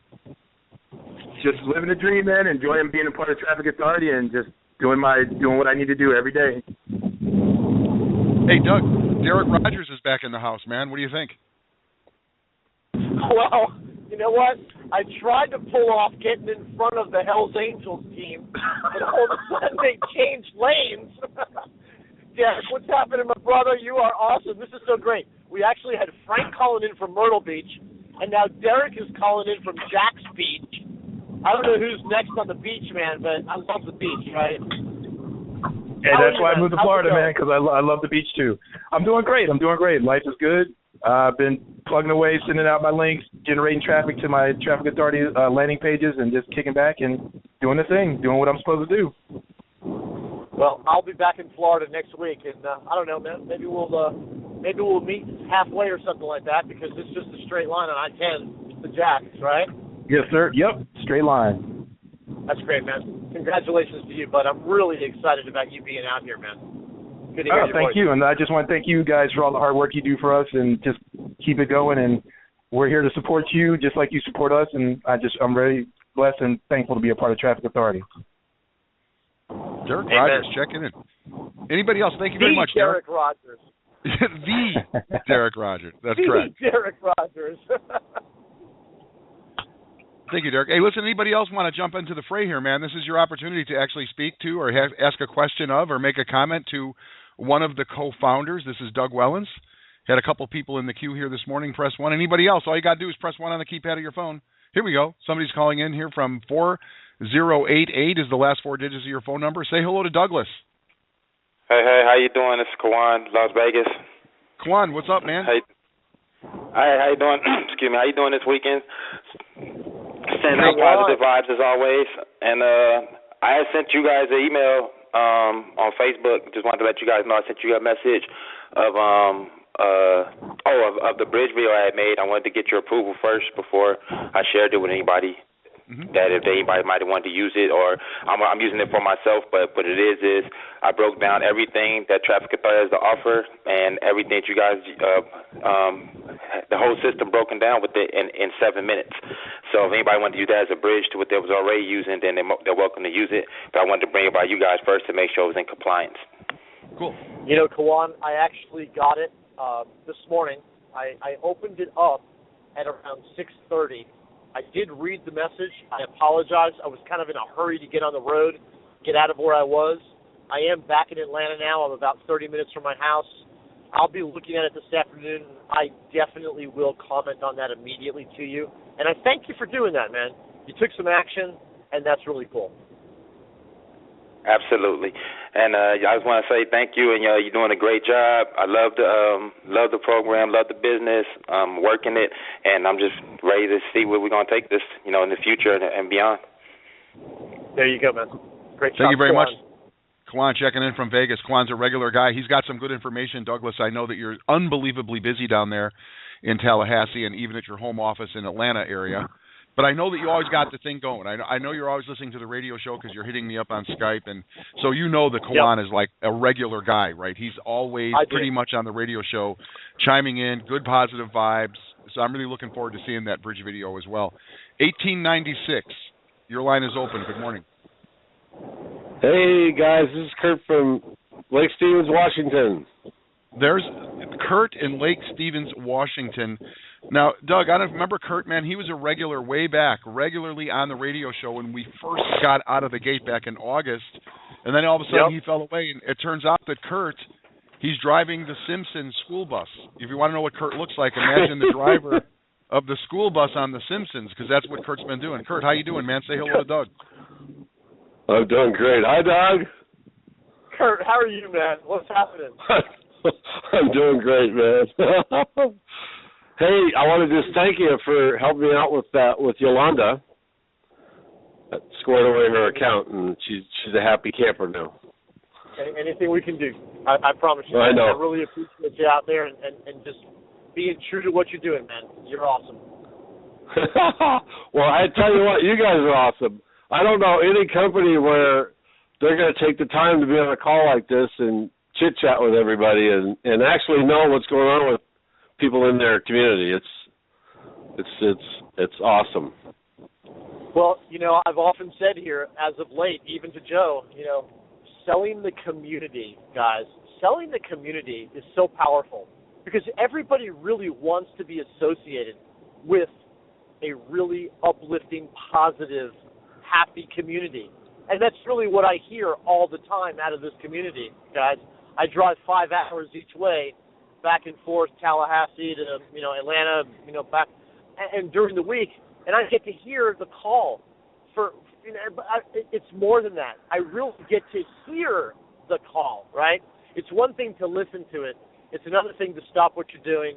Just living a dream, man. Enjoying being a part of Traffic Authority and just doing what I need to do every day. Hey, Doug, Derek Rogers is back in the house, man. What do you think? Well, you know what? I tried to pull off getting in front of the Hells Angels team, but all of a sudden they changed lanes. Derek, what's happening, my brother? You are awesome. This is so great. We actually had Frank calling in from Myrtle Beach, and now Derek is calling in from Jack's Beach. I don't know who's next on the beach, man, but I love the beach, right? And that's why I moved to Florida, man, because I love the beach, too. I'm doing great. Life is good. I've been plugging away, sending out my links, generating traffic to my Traffic Authority landing pages, and just kicking back and doing the thing, doing what I'm supposed to do. Well, I'll be back in Florida next week, and I don't know, man. Maybe we'll meet halfway or something like that, because it's just a straight line on I-10 to Jack's, right? Yes, sir. Yep, straight line. That's great, man. Congratulations to you, bud. I'm really excited about you being out here, man. Good to hear your thank voice. you, and I just want to thank you guys for all the hard work you do for us, and just keep it going. And we're here to support you, just like you support us. And I'm very blessed and thankful to be a part of Traffic Authority. Derek Rogers checking in. Anybody else? Thank you very much, Derek Rogers. The Derek Rogers. That's the correct. Derek Rogers. Thank you, Derek. Hey, listen, anybody else want to jump into the fray here, man? This is your opportunity to actually speak to or ask a question of or make a comment to one of the co-founders. This is Doug Wellens. Had a couple people in the queue here this morning. Press 1. Anybody else? All you got to do is press 1 on the keypad of your phone. Here we go. Somebody's calling in here from 4088 is the last 4 digits of your phone number. Say hello to Douglas. Hey, how you doing? This is Kawan, Las Vegas. Kawan, what's up, man? Hey, how you doing? Excuse me. How you doing this weekend? Sending out positive vibes as always. And I had sent you guys an email on Facebook. Just wanted to let you guys know I sent you a message of the bridge video I had made. I wanted to get your approval first before I shared it with anybody. Mm-hmm. That if anybody might have wanted to use it, or I'm using it for myself, but what it is I broke down everything that Traffic Authority has to offer and everything that you guys, the whole system broken down with it in 7 minutes. So if anybody wanted to use that as a bridge to what they was already using, then they're welcome to use it. But I wanted to bring it by you guys first to make sure it was in compliance. Cool. You know, Kawan, I actually got it this morning. I opened it up at around 6:30. I did read the message. I apologize. I was kind of in a hurry to get on the road, get out of where I was. I am back in Atlanta now. I'm about 30 minutes from my house. I'll be looking at it this afternoon. I definitely will comment on that immediately to you. And I thank you for doing that, man. You took some action, and that's really cool. Absolutely. And I just want to say thank you, and you're doing a great job. I love the program, love the business, working it, and I'm just ready to see where we're going to take this, in the future and beyond. There you go, man. Great job. Thank you very much. Kwan checking in from Vegas. Kwan's a regular guy. He's got some good information. Douglas, I know that you're unbelievably busy down there in Tallahassee and even at your home office in Atlanta area. But I know that you always got the thing going. I know you're always listening to the radio show because you're hitting me up on Skype. And so you know that Kwan is like a regular guy, right? He's always pretty much on the radio show, chiming in, good positive vibes. So I'm really looking forward to seeing that bridge video as well. 1896, your line is open. Good morning. Hey, guys, this is Kurt from Lake Stevens, Washington. There's Kurt in Lake Stevens, Washington. Now, Doug, I don't remember Kurt, man. He was a regular way back, regularly on the radio show when we first got out of the gate back in August. And then all of a sudden he fell away. And it turns out that Kurt, he's driving the Simpsons school bus. If you want to know what Kurt looks like, imagine the driver of the school bus on The Simpsons, because that's what Kurt's been doing. Kurt, how you doing, man? Say hello to Doug. I'm doing great. Hi, Doug. Kurt, how are you, man? What's happening? I'm doing great, man. Hey, I want to just thank you for helping me out with Yolanda. Squared away her account, and she's a happy camper now. Anything we can do, I promise you. I know. I really appreciate you out there and just being true to what you're doing, man. You're awesome. Well, I tell you what, you guys are awesome. I don't know any company where they're going to take the time to be on a call like this and chit-chat with everybody and actually know what's going on with people in their community. It's awesome. Well, I've often said here, as of late, even to Joe, selling the community, guys, selling the community is so powerful because everybody really wants to be associated with a really uplifting, positive, happy community. And that's really what I hear all the time out of this community, guys. I drive 5 hours each way, back and forth, Tallahassee to, Atlanta, back, and during the week, and I get to hear the call for, it's more than that. I really get to hear the call, right? It's one thing to listen to it. It's another thing to stop what you're doing,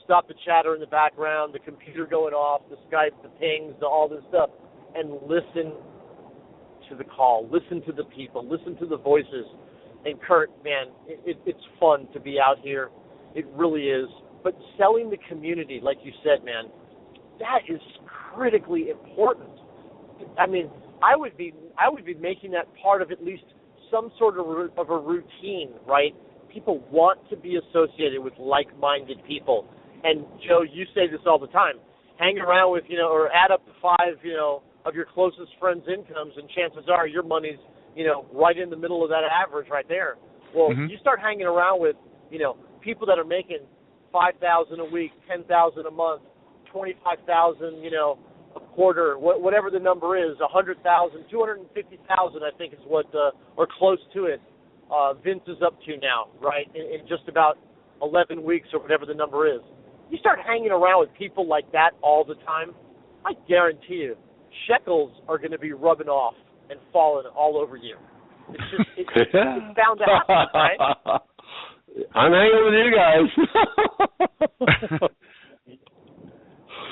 stop the chatter in the background, the computer going off, the Skype, the pings, all this stuff, and listen to the call, listen to the people, listen to the voices. And Kurt, man, it's fun to be out here. It really is. But selling the community, like you said, man, that is critically important. I mean, I would be making that part of at least some sort of a routine, right? People want to be associated with like-minded people. And, Joe, you say this all the time. Hang around with, or add up to 5, of your closest friends' incomes, and chances are your money's, right in the middle of that average right there. Well, you start hanging around with, people that are making $5,000 a week, $10,000 a month, $25,000, a quarter, whatever the number is, $100,000, $250,000, I think is what, or close to it, Vince is up to now, right? In just about 11 weeks or whatever the number is. You start hanging around with people like that all the time, I guarantee you, shekels are going to be rubbing off and falling all over you. It's just, it's bound to happen, right? I'm hanging with you guys.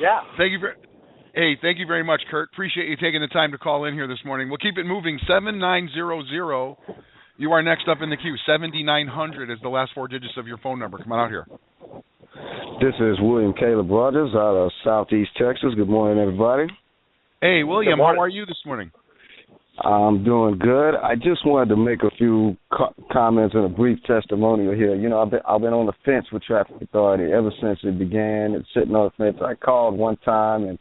Yeah. Thank you very much, Kurt. Appreciate you taking the time to call in here this morning. We'll keep it moving. 7900. You are next up in the queue. 7900 is the last 4 digits of your phone number. Come on out here. This is William Caleb Rogers out of Southeast Texas. Good morning, everybody. Hey, William. How are you this morning? I'm doing good. I just wanted to make a few comments and a brief testimonial here. I've been on the fence with Traffic Authority ever since it began. It's sitting on the fence. I called one time, and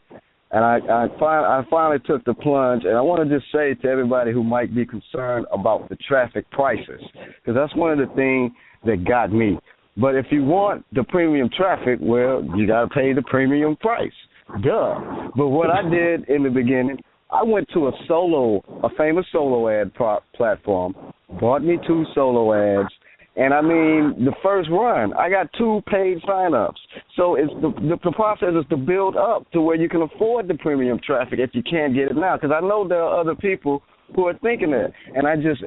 I finally took the plunge. And I want to just say to everybody who might be concerned about the traffic prices, because that's one of the things that got me. But if you want the premium traffic, well, you got to pay the premium price. Duh. But what I did in the beginning, I went to a famous solo ad platform, bought me 2 solo ads, And I mean, the first run, I got 2 paid sign-ups. So it's the process is to build up to where you can afford the premium traffic if you can't get it now. Because I know there are other people who are thinking that. And I just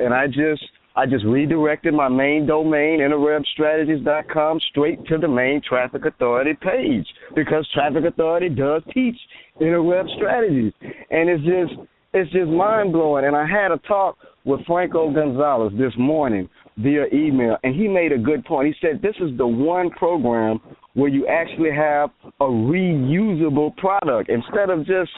redirected my main domain, interwebstrategies.com, straight to the main Traffic Authority page, because Traffic Authority does teach interweb strategies. And it's just mind-blowing. And I had a talk with Franco Gonzalez this morning via email, and he made a good point. He said this is the one program where you actually have a reusable product. Instead of just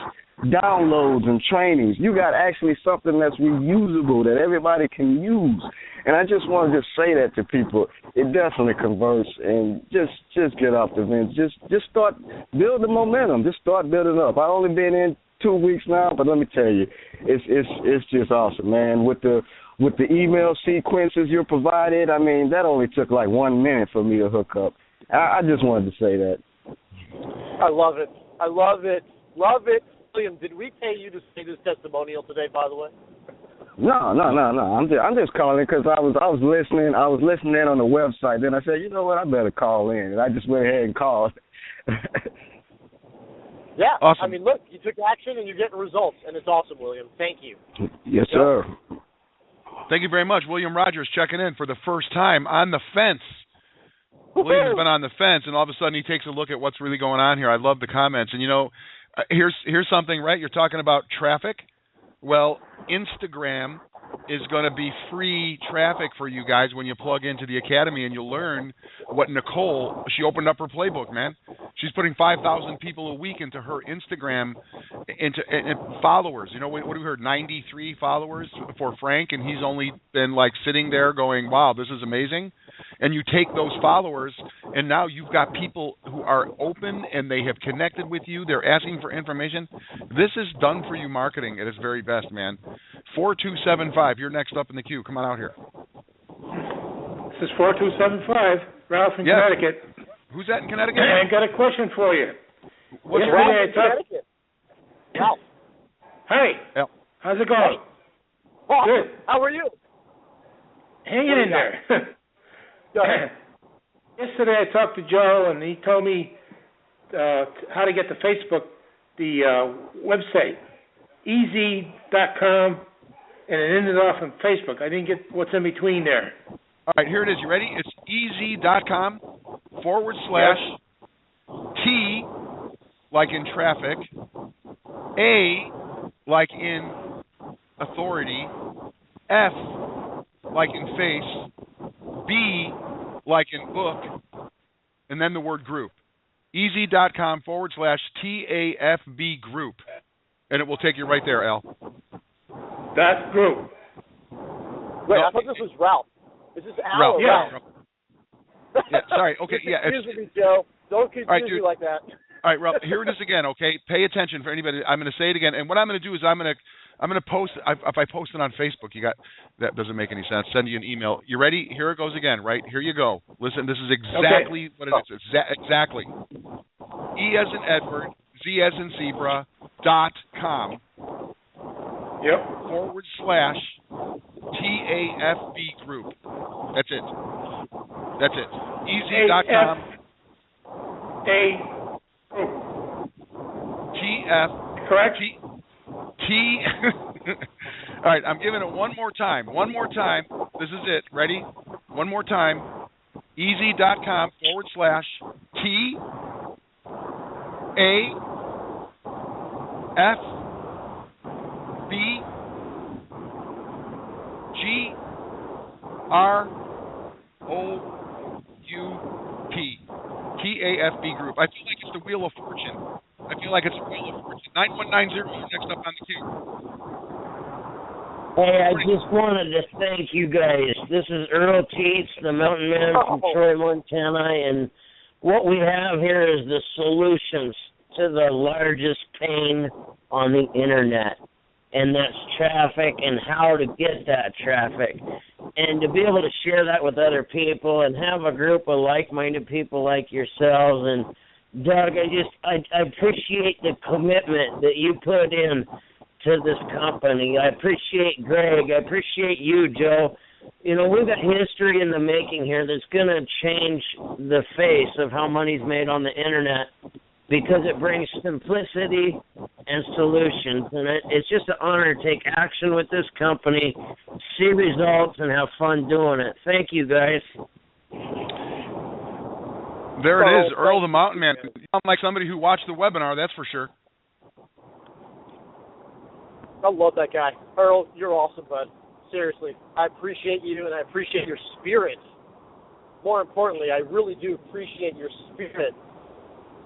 downloads and trainings, you got actually something that's reusable that everybody can use. And I just want to just say that to people. It definitely converts, and just get off the fence. Just start building momentum. Just start building up. I've only been in 2 weeks now, but let me tell you, it's just awesome, man. With the email sequences you're provided, I mean, that only took like 1 minute for me to hook up. I just wanted to say that. I love it. I love it. Love it. William, did we pay you to say this testimonial today, by the way? No. I'm just calling because I was listening. I was listening in on the website. Then I said, you know what, I better call in. And I just went ahead and called. Yeah. Awesome. I mean, look, you took action and you're getting results, and it's awesome, William. Thank you. Yes, sir. Thank you very much. William Rogers checking in for the first time on the fence. William's been on the fence, and all of a sudden he takes a look at what's really going on here. I love the comments. And, you know, here's something, right? You're talking about traffic. Well, Instagram is going to be free traffic for you guys when you plug into the Academy, and you'll learn what Nicole, she opened up her playbook, man. She's putting 5,000 people a week into her Instagram, into followers. You know, what we heard, 93 followers for Frank, and he's only been like sitting there going, wow, this is amazing. And you take those followers, and now you've got people who are open, and they have connected with you. They're asking for information. This is done for you marketing at its very best, man. 4275, you're next up in the queue. Come on out here. This is 4275, Ralph in Connecticut. Who's that in Connecticut? I got a question for you. What's Ralph in Connecticut. Ralph. Hey. Yep. How's it going? Oh, good. How are you? Hanging in there. Go ahead. Yesterday I talked to Joe, and he told me how to get the Facebook, the website, easy.com, and it ended off on Facebook. I didn't get what's in between there. All right, here it is. You ready? It's easy.com / T like in traffic, A like in authority, F like in face, B like in book, and then the word group. Easy.com / TAFB group. And it will take you right there, Al. That group. Wait, I thought this was Ralph. Is this Al Ralph? or Yeah. Ralph? Yeah, sorry. Okay, yeah. Confuse me, Joe. Don't confuse me like that. All right, Ralph, here it is again, okay? Pay attention for anybody. I'm going to say it again. And what I'm going to do is I'm going to post, if I post it on Facebook, that doesn't make any sense. Send you an email. You ready? Here it goes again, right? Here you go. Listen, this is exactly what it is. Exactly. E as in Edward, Z as in zebra, .com. Yep. / TAFB group. That's it. That's it. Easy.com. TF. Correct. T. All right, I'm giving it one more time. One more time. This is it. Ready? One more time. Easy.com / T A F B G R O U P. TAFB group. I feel like it's the Wheel of Fortune. I feel like it's the Wheel of Fortune. 9190 is next up on the queue. Hey, I just wanted to thank you guys. This is Earl Teets, the mountain man from Troy, Montana, and what we have here is the solutions to the largest pain on the internet, and that's traffic and how to get that traffic. And to be able to share that with other people and have a group of like-minded people like yourselves. And Doug, I appreciate the commitment that you put in to this company. I appreciate Greg. I appreciate you, Joe. You know, we've got history in the making here that's going to change the face of how money's made on the Internet because it brings simplicity and solutions. And it's just an honor to take action with this company, see results, and have fun doing it. Thank you, guys. There it is, Earl the Mountain Man. You sound like somebody who watched the webinar, that's for sure. I love that guy. Earl, you're awesome, bud. Seriously, I appreciate you, and I appreciate your spirit. More importantly, I really do appreciate your spirit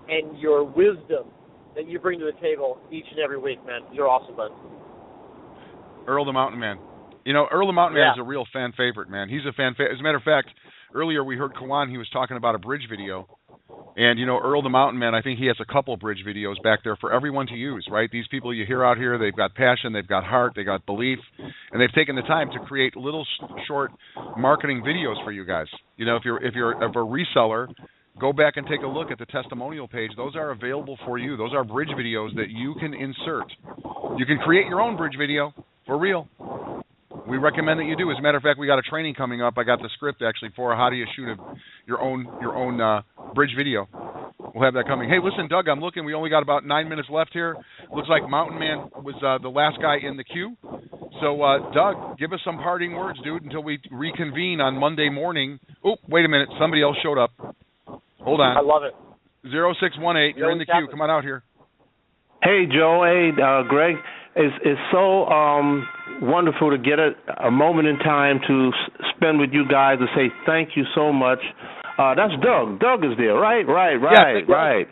and your wisdom that you bring to the table each and every week, man. You're awesome, bud. Earl the Mountain Man. You know, Earl the Mountain Man is a real fan favorite, man. He's a fan favorite. As a matter of fact, earlier we heard Kawan, he was talking about a bridge video. And, you know, Earl the Mountain Man, I think he has a couple bridge videos back there for everyone to use, right? These people you hear out here, they've got passion, they've got heart, they've got belief, and they've taken the time to create little short marketing videos for you guys. You know, if you're a reseller, go back and take a look at the testimonial page. Those are available for you. Those are bridge videos that you can insert. You can create your own bridge video for real. We recommend that you do. As a matter of fact, we got a training coming up. I got the script actually for how do you shoot your own bridge video. We'll have that coming. Hey, listen, Doug, I'm looking. We only got about 9 minutes left here. Looks like Mountain Man was the last guy in the queue. So, Doug, give us some parting words, dude, until we reconvene on Monday morning. Oh, wait a minute. Somebody else showed up. Hold on. I love it. 0618. You're in the queue. Come on out here. Hey, Joe. Hey, Greg. It's so wonderful to get a moment in time to spend with you guys and say thank you so much. That's Doug. Doug is there, right? Right.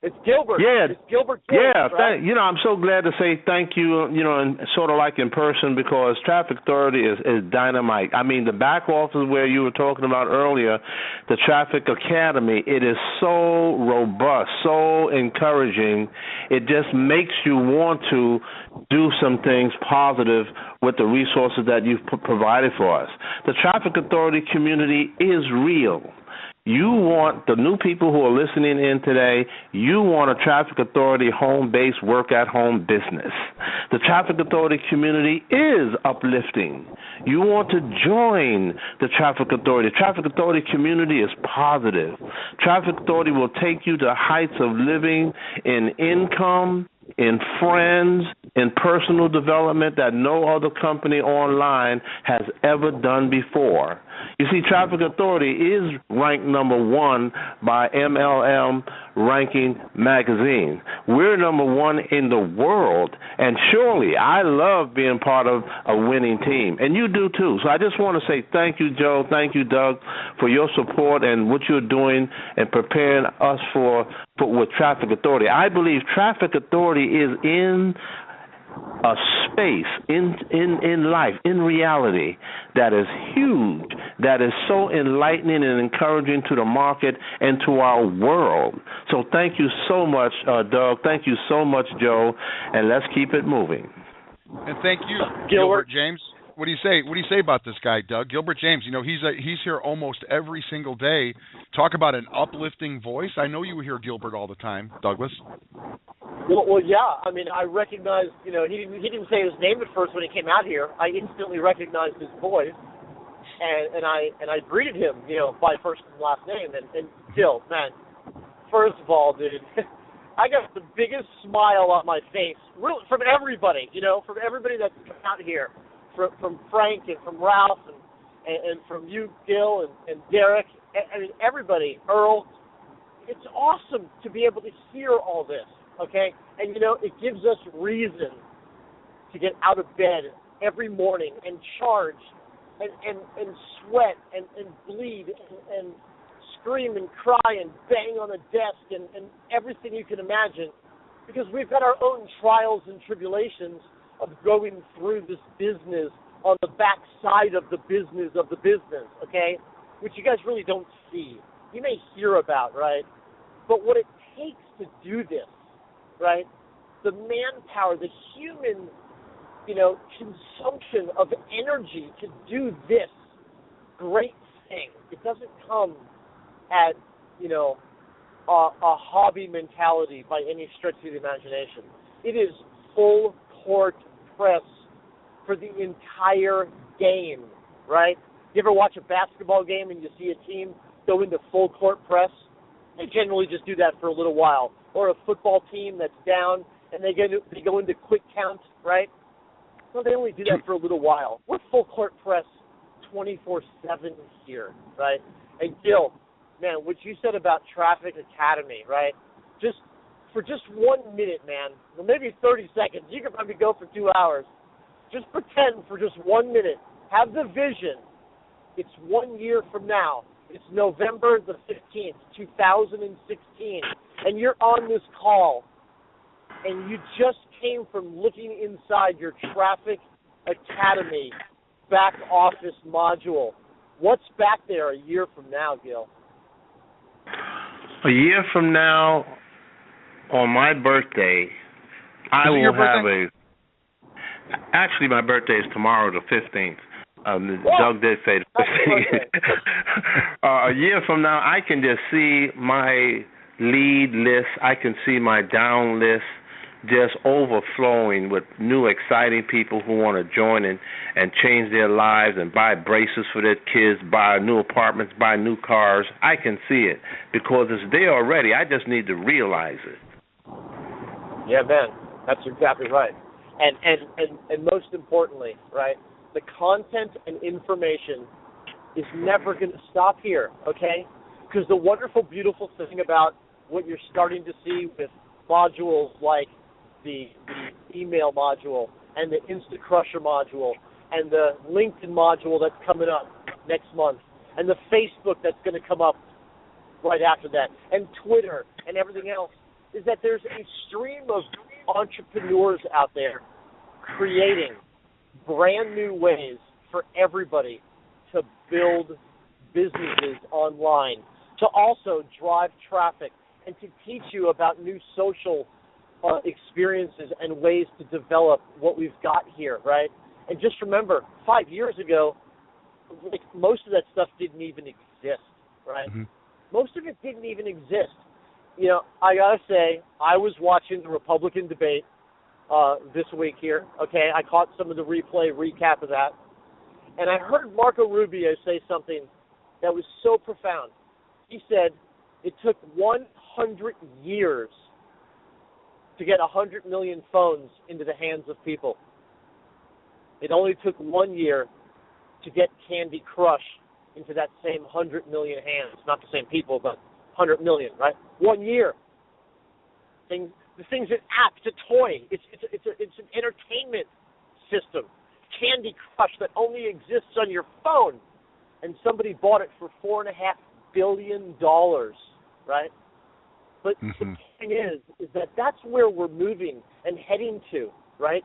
It's Gilbert. Yeah. It's Gilbert. Yeah. Right? I'm so glad to say thank you, and sort of like in person, because Traffic Authority is dynamite. I mean, the back office where you were talking about earlier, the Traffic Academy, it is so robust, so encouraging. It just makes you want to do some things positive with the resources that you've provided for us. The Traffic Authority community is real. You want the new people who are listening in today, you want a Traffic Authority home-based, work-at-home business. The Traffic Authority community is uplifting. You want to join the Traffic Authority. The Traffic Authority community is positive. Traffic Authority will take you to heights of living in income, in friends, in personal development that no other company online has ever done before. You see, Traffic Authority is ranked #1 by MLM Ranking Magazine. We're #1 in the world, and surely I love being part of a winning team, and you do too. So I just want to say thank you, Joe, thank you, Doug, for your support and what you're doing and preparing us for with Traffic Authority. I believe Traffic Authority is in a space in life, in reality, that is huge, that is so enlightening and encouraging to the market and to our world. So thank you so much, Doug. Thank you so much, Joe, and let's keep it moving. And thank you, Gilbert James. What do you say? What do you say about this guy, Doug? Gilbert James. You know, he's here almost every single day. Talk about an uplifting voice. I know you hear Gilbert all the time, Douglas. Well, yeah. I mean, I recognized. You know, he didn't say his name at first when he came out here. I instantly recognized his voice, and I greeted him, by first and last name. And Gil, man, first of all, dude, I got the biggest smile on my face, really, from everybody. From everybody that's come out here. From Frank and from Ralph and from you, Gil, and Derek. I mean, everybody, Earl. It's awesome to be able to hear all this, okay? And, it gives us reason to get out of bed every morning and charge and sweat and bleed and scream and cry and bang on a desk and everything you can imagine, because we've got our own trials and tribulations of going through this business on the back side of the business, okay? Which you guys really don't see. You may hear about, right? But what it takes to do this, right? The manpower, the human, consumption of energy to do this great thing. It doesn't come at, a hobby mentality by any stretch of the imagination. It is full court press for the entire game, right? You ever watch a basketball game and you see a team go into full court press? They generally just do that for a little while. Or a football team that's down and they go into quick count, right? Well, they only do that for a little while. We're full court press 24/7 here, right? And Gil, man, what you said about Traffic Academy, right? For just 1 minute, man, or maybe 30 seconds. You could probably go for 2 hours. Just pretend for just 1 minute. Have the vision. It's 1 year from now. It's November the 15th, 2016, and you're on this call, and you just came from looking inside your Traffic Academy back office module. What's back there a year from now, Gil? A year from now, on my birthday, I will have Actually, my birthday is tomorrow, the 15th. Doug did say the 15th. A year from now, I can just see my lead list. I can see my down list just overflowing with new, exciting people who want to join and change their lives and buy braces for their kids, buy new apartments, buy new cars. I can see it because it's there already. I just need to realize it. Yeah, man, that's exactly right. And most importantly, right, the content and information is never going to stop here, okay? Because the wonderful, beautiful thing about what you're starting to see with modules like the email module and the Instacrusher module and the LinkedIn module that's coming up next month and the Facebook that's going to come up right after that and Twitter and everything else is that there's a stream of entrepreneurs out there creating brand new ways for everybody to build businesses online, to also drive traffic, and to teach you about new social experiences and ways to develop what we've got here, right? And just remember, 5 years ago, like, most of that stuff didn't even exist, right? Mm-hmm. Most of it didn't even exist. You know, I got to say, I was watching the Republican debate this week here, okay? I caught some of the recap of that. And I heard Marco Rubio say something that was so profound. He said it took 100 years to get 100 million phones into the hands of people. It only took 1 year to get Candy Crush into that same 100 million hands. Not the same people, but 100 million, right? 1 year. The thing's an app, it's a toy. It's an entertainment system. Candy Crush that only exists on your phone. And somebody bought it for $4.5 billion, right? But the thing is that that's where we're moving and heading to, right?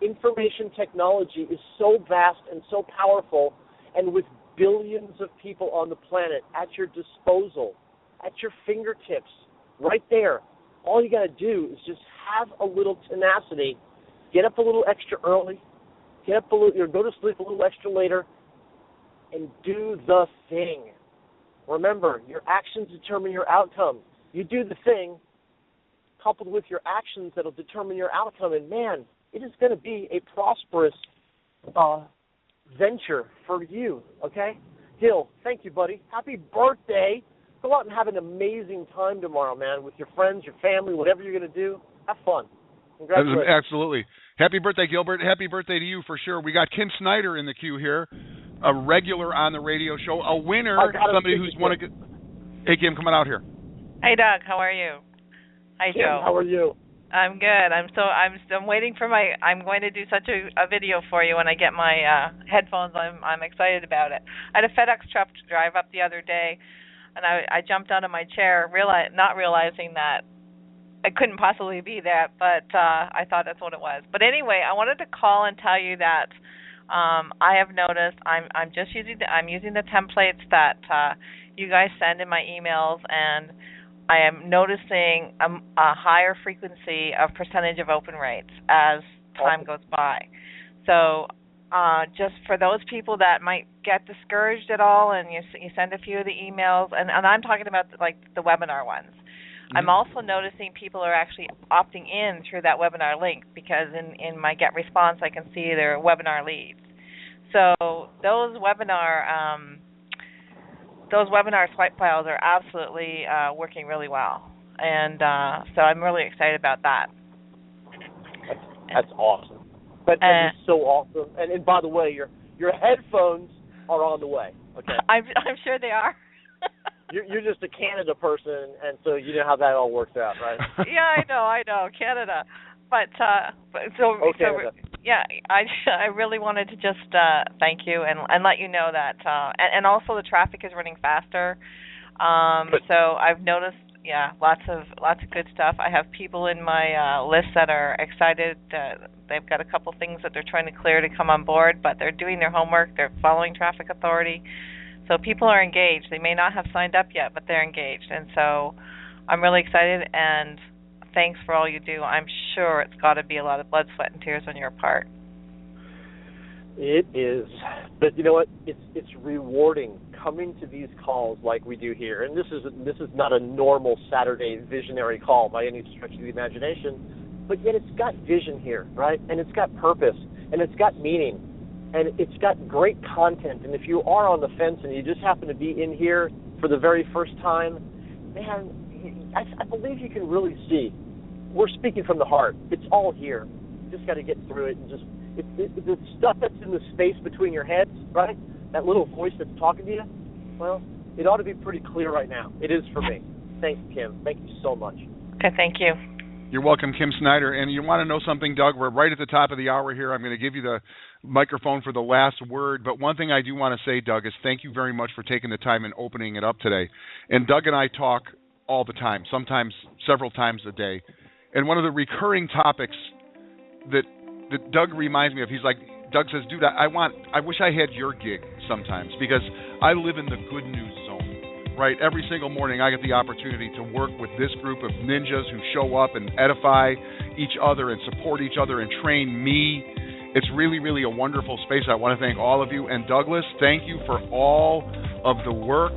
Information technology is so vast and so powerful, and with billions of people on the planet at your disposal, at your fingertips, right there. All you got to do is just have a little tenacity, get up a little extra early, get up a little, or go to sleep a little extra later, and do the thing. Remember, your actions determine your outcome. You do the thing, coupled with your actions that'll determine your outcome, and man, it is going to be a prosperous venture for you, okay? Gil, thank you, buddy. Happy birthday. Go out and have an amazing time tomorrow, man, with your friends, your family, whatever you're going to do. Have fun. Congratulations. Absolutely. Happy birthday, Gilbert. Happy birthday to you for sure. We got Kim Snyder in the queue here, a regular on the radio show, a winner, somebody who's won a good... Hey, Kim, come on out here. Hey, Doug. How are you? Hi, Kim, Joe. how are you? I'm good. I'm waiting for I'm going to do such a video for you when I get my headphones. I'm excited about it. I had a FedEx truck to drive up the other day, and I jumped out of my chair, not realizing that it couldn't possibly be that, but I thought that's what it was. But anyway, I wanted to call and tell you that I have noticed I'm using the templates that you guys send in my emails, and I am noticing a higher frequency of percentage of open rates as time goes by. So just for those people that might get discouraged at all, and you send a few of the emails, and I'm talking about like the webinar ones. Mm-hmm. I'm also noticing people are actually opting in through that webinar link because in my Get Response I can see their webinar leads. So those webinar swipe files are absolutely working really well, and so I'm really excited about that. That's awesome. That is so awesome. And by the way, your headphones are on the way. Okay. I'm sure they are. You're just a Canada person, and so you know how that all works out, right? Yeah, I know, Canada. But Canada. Yeah, I really wanted to just thank you and let you know that, and also the traffic is running faster. So I've noticed, lots of good stuff. I have people in my list that are excited. They've got a couple things that they're trying to clear to come on board, but they're doing their homework. They're following traffic authority. So people are engaged. They may not have signed up yet, but they're engaged. And so I'm really excited, and thanks for all you do. I'm sure it's got to be a lot of blood, sweat, and tears on your part. It is. But you know what? It's rewarding coming to these calls like we do here. And this is not a normal Saturday visionary call by any stretch of the imagination, but yet it's got vision here, right? And it's got purpose, and it's got meaning. And it's got great content. And if you are on the fence and you just happen to be in here for the very first time, man, I believe you can really see. We're speaking from the heart. It's all here. You just got to get through it and just the stuff that's in the space between your heads, right? That little voice that's talking to you. Well, it ought to be pretty clear right now. It is for me. Thanks, Kim. Thank you so much. Okay, thank you. You're welcome, Kim Snyder. And you want to know something, Doug? We're right at the top of the hour here. I'm going to give you the microphone for the last word. But one thing I do want to say, Doug, is thank you very much for taking the time and opening it up today. And Doug and I talk all the time, sometimes several times a day. And one of the recurring topics that Doug reminds me of, he's like, Doug says, dude, I wish I had your gig sometimes, because I live in the good news zone, right? Every single morning I get the opportunity to work with this group of ninjas who show up and edify each other and support each other and train me. It's really, really a wonderful space. I want to thank all of you. And Douglas, thank you for all of the work,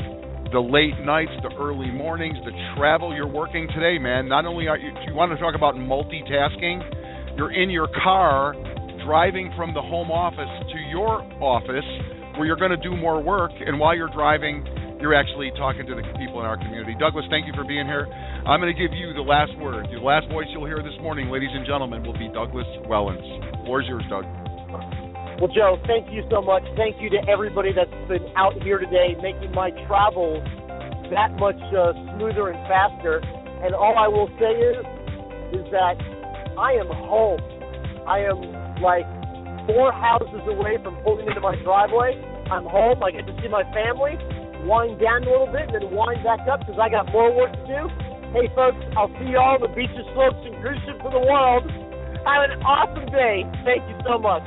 the late nights, the early mornings, the travel you're working today, man. Not only do you want to talk about multitasking, you're in your car driving from the home office to your office where you're going to do more work, and while you're driving, you're actually talking to the people in our community. Douglas, thank you for being here. I'm going to give you the last word. The last voice you'll hear this morning, ladies and gentlemen, will be Douglas Wellens. The floor is yours, Doug. Well, Joe, thank you so much. Thank you to everybody that's been out here today making my travels that much smoother and faster. And all I will say is that I am home. I am like 4 houses away from pulling into my driveway. I'm home. I get to see my family, wind down a little bit, and then wind back up because I got more work to do. Hey, folks, I'll see you all on the beaches, slopes, and cruise ship for the world. Have an awesome day. Thank you so much.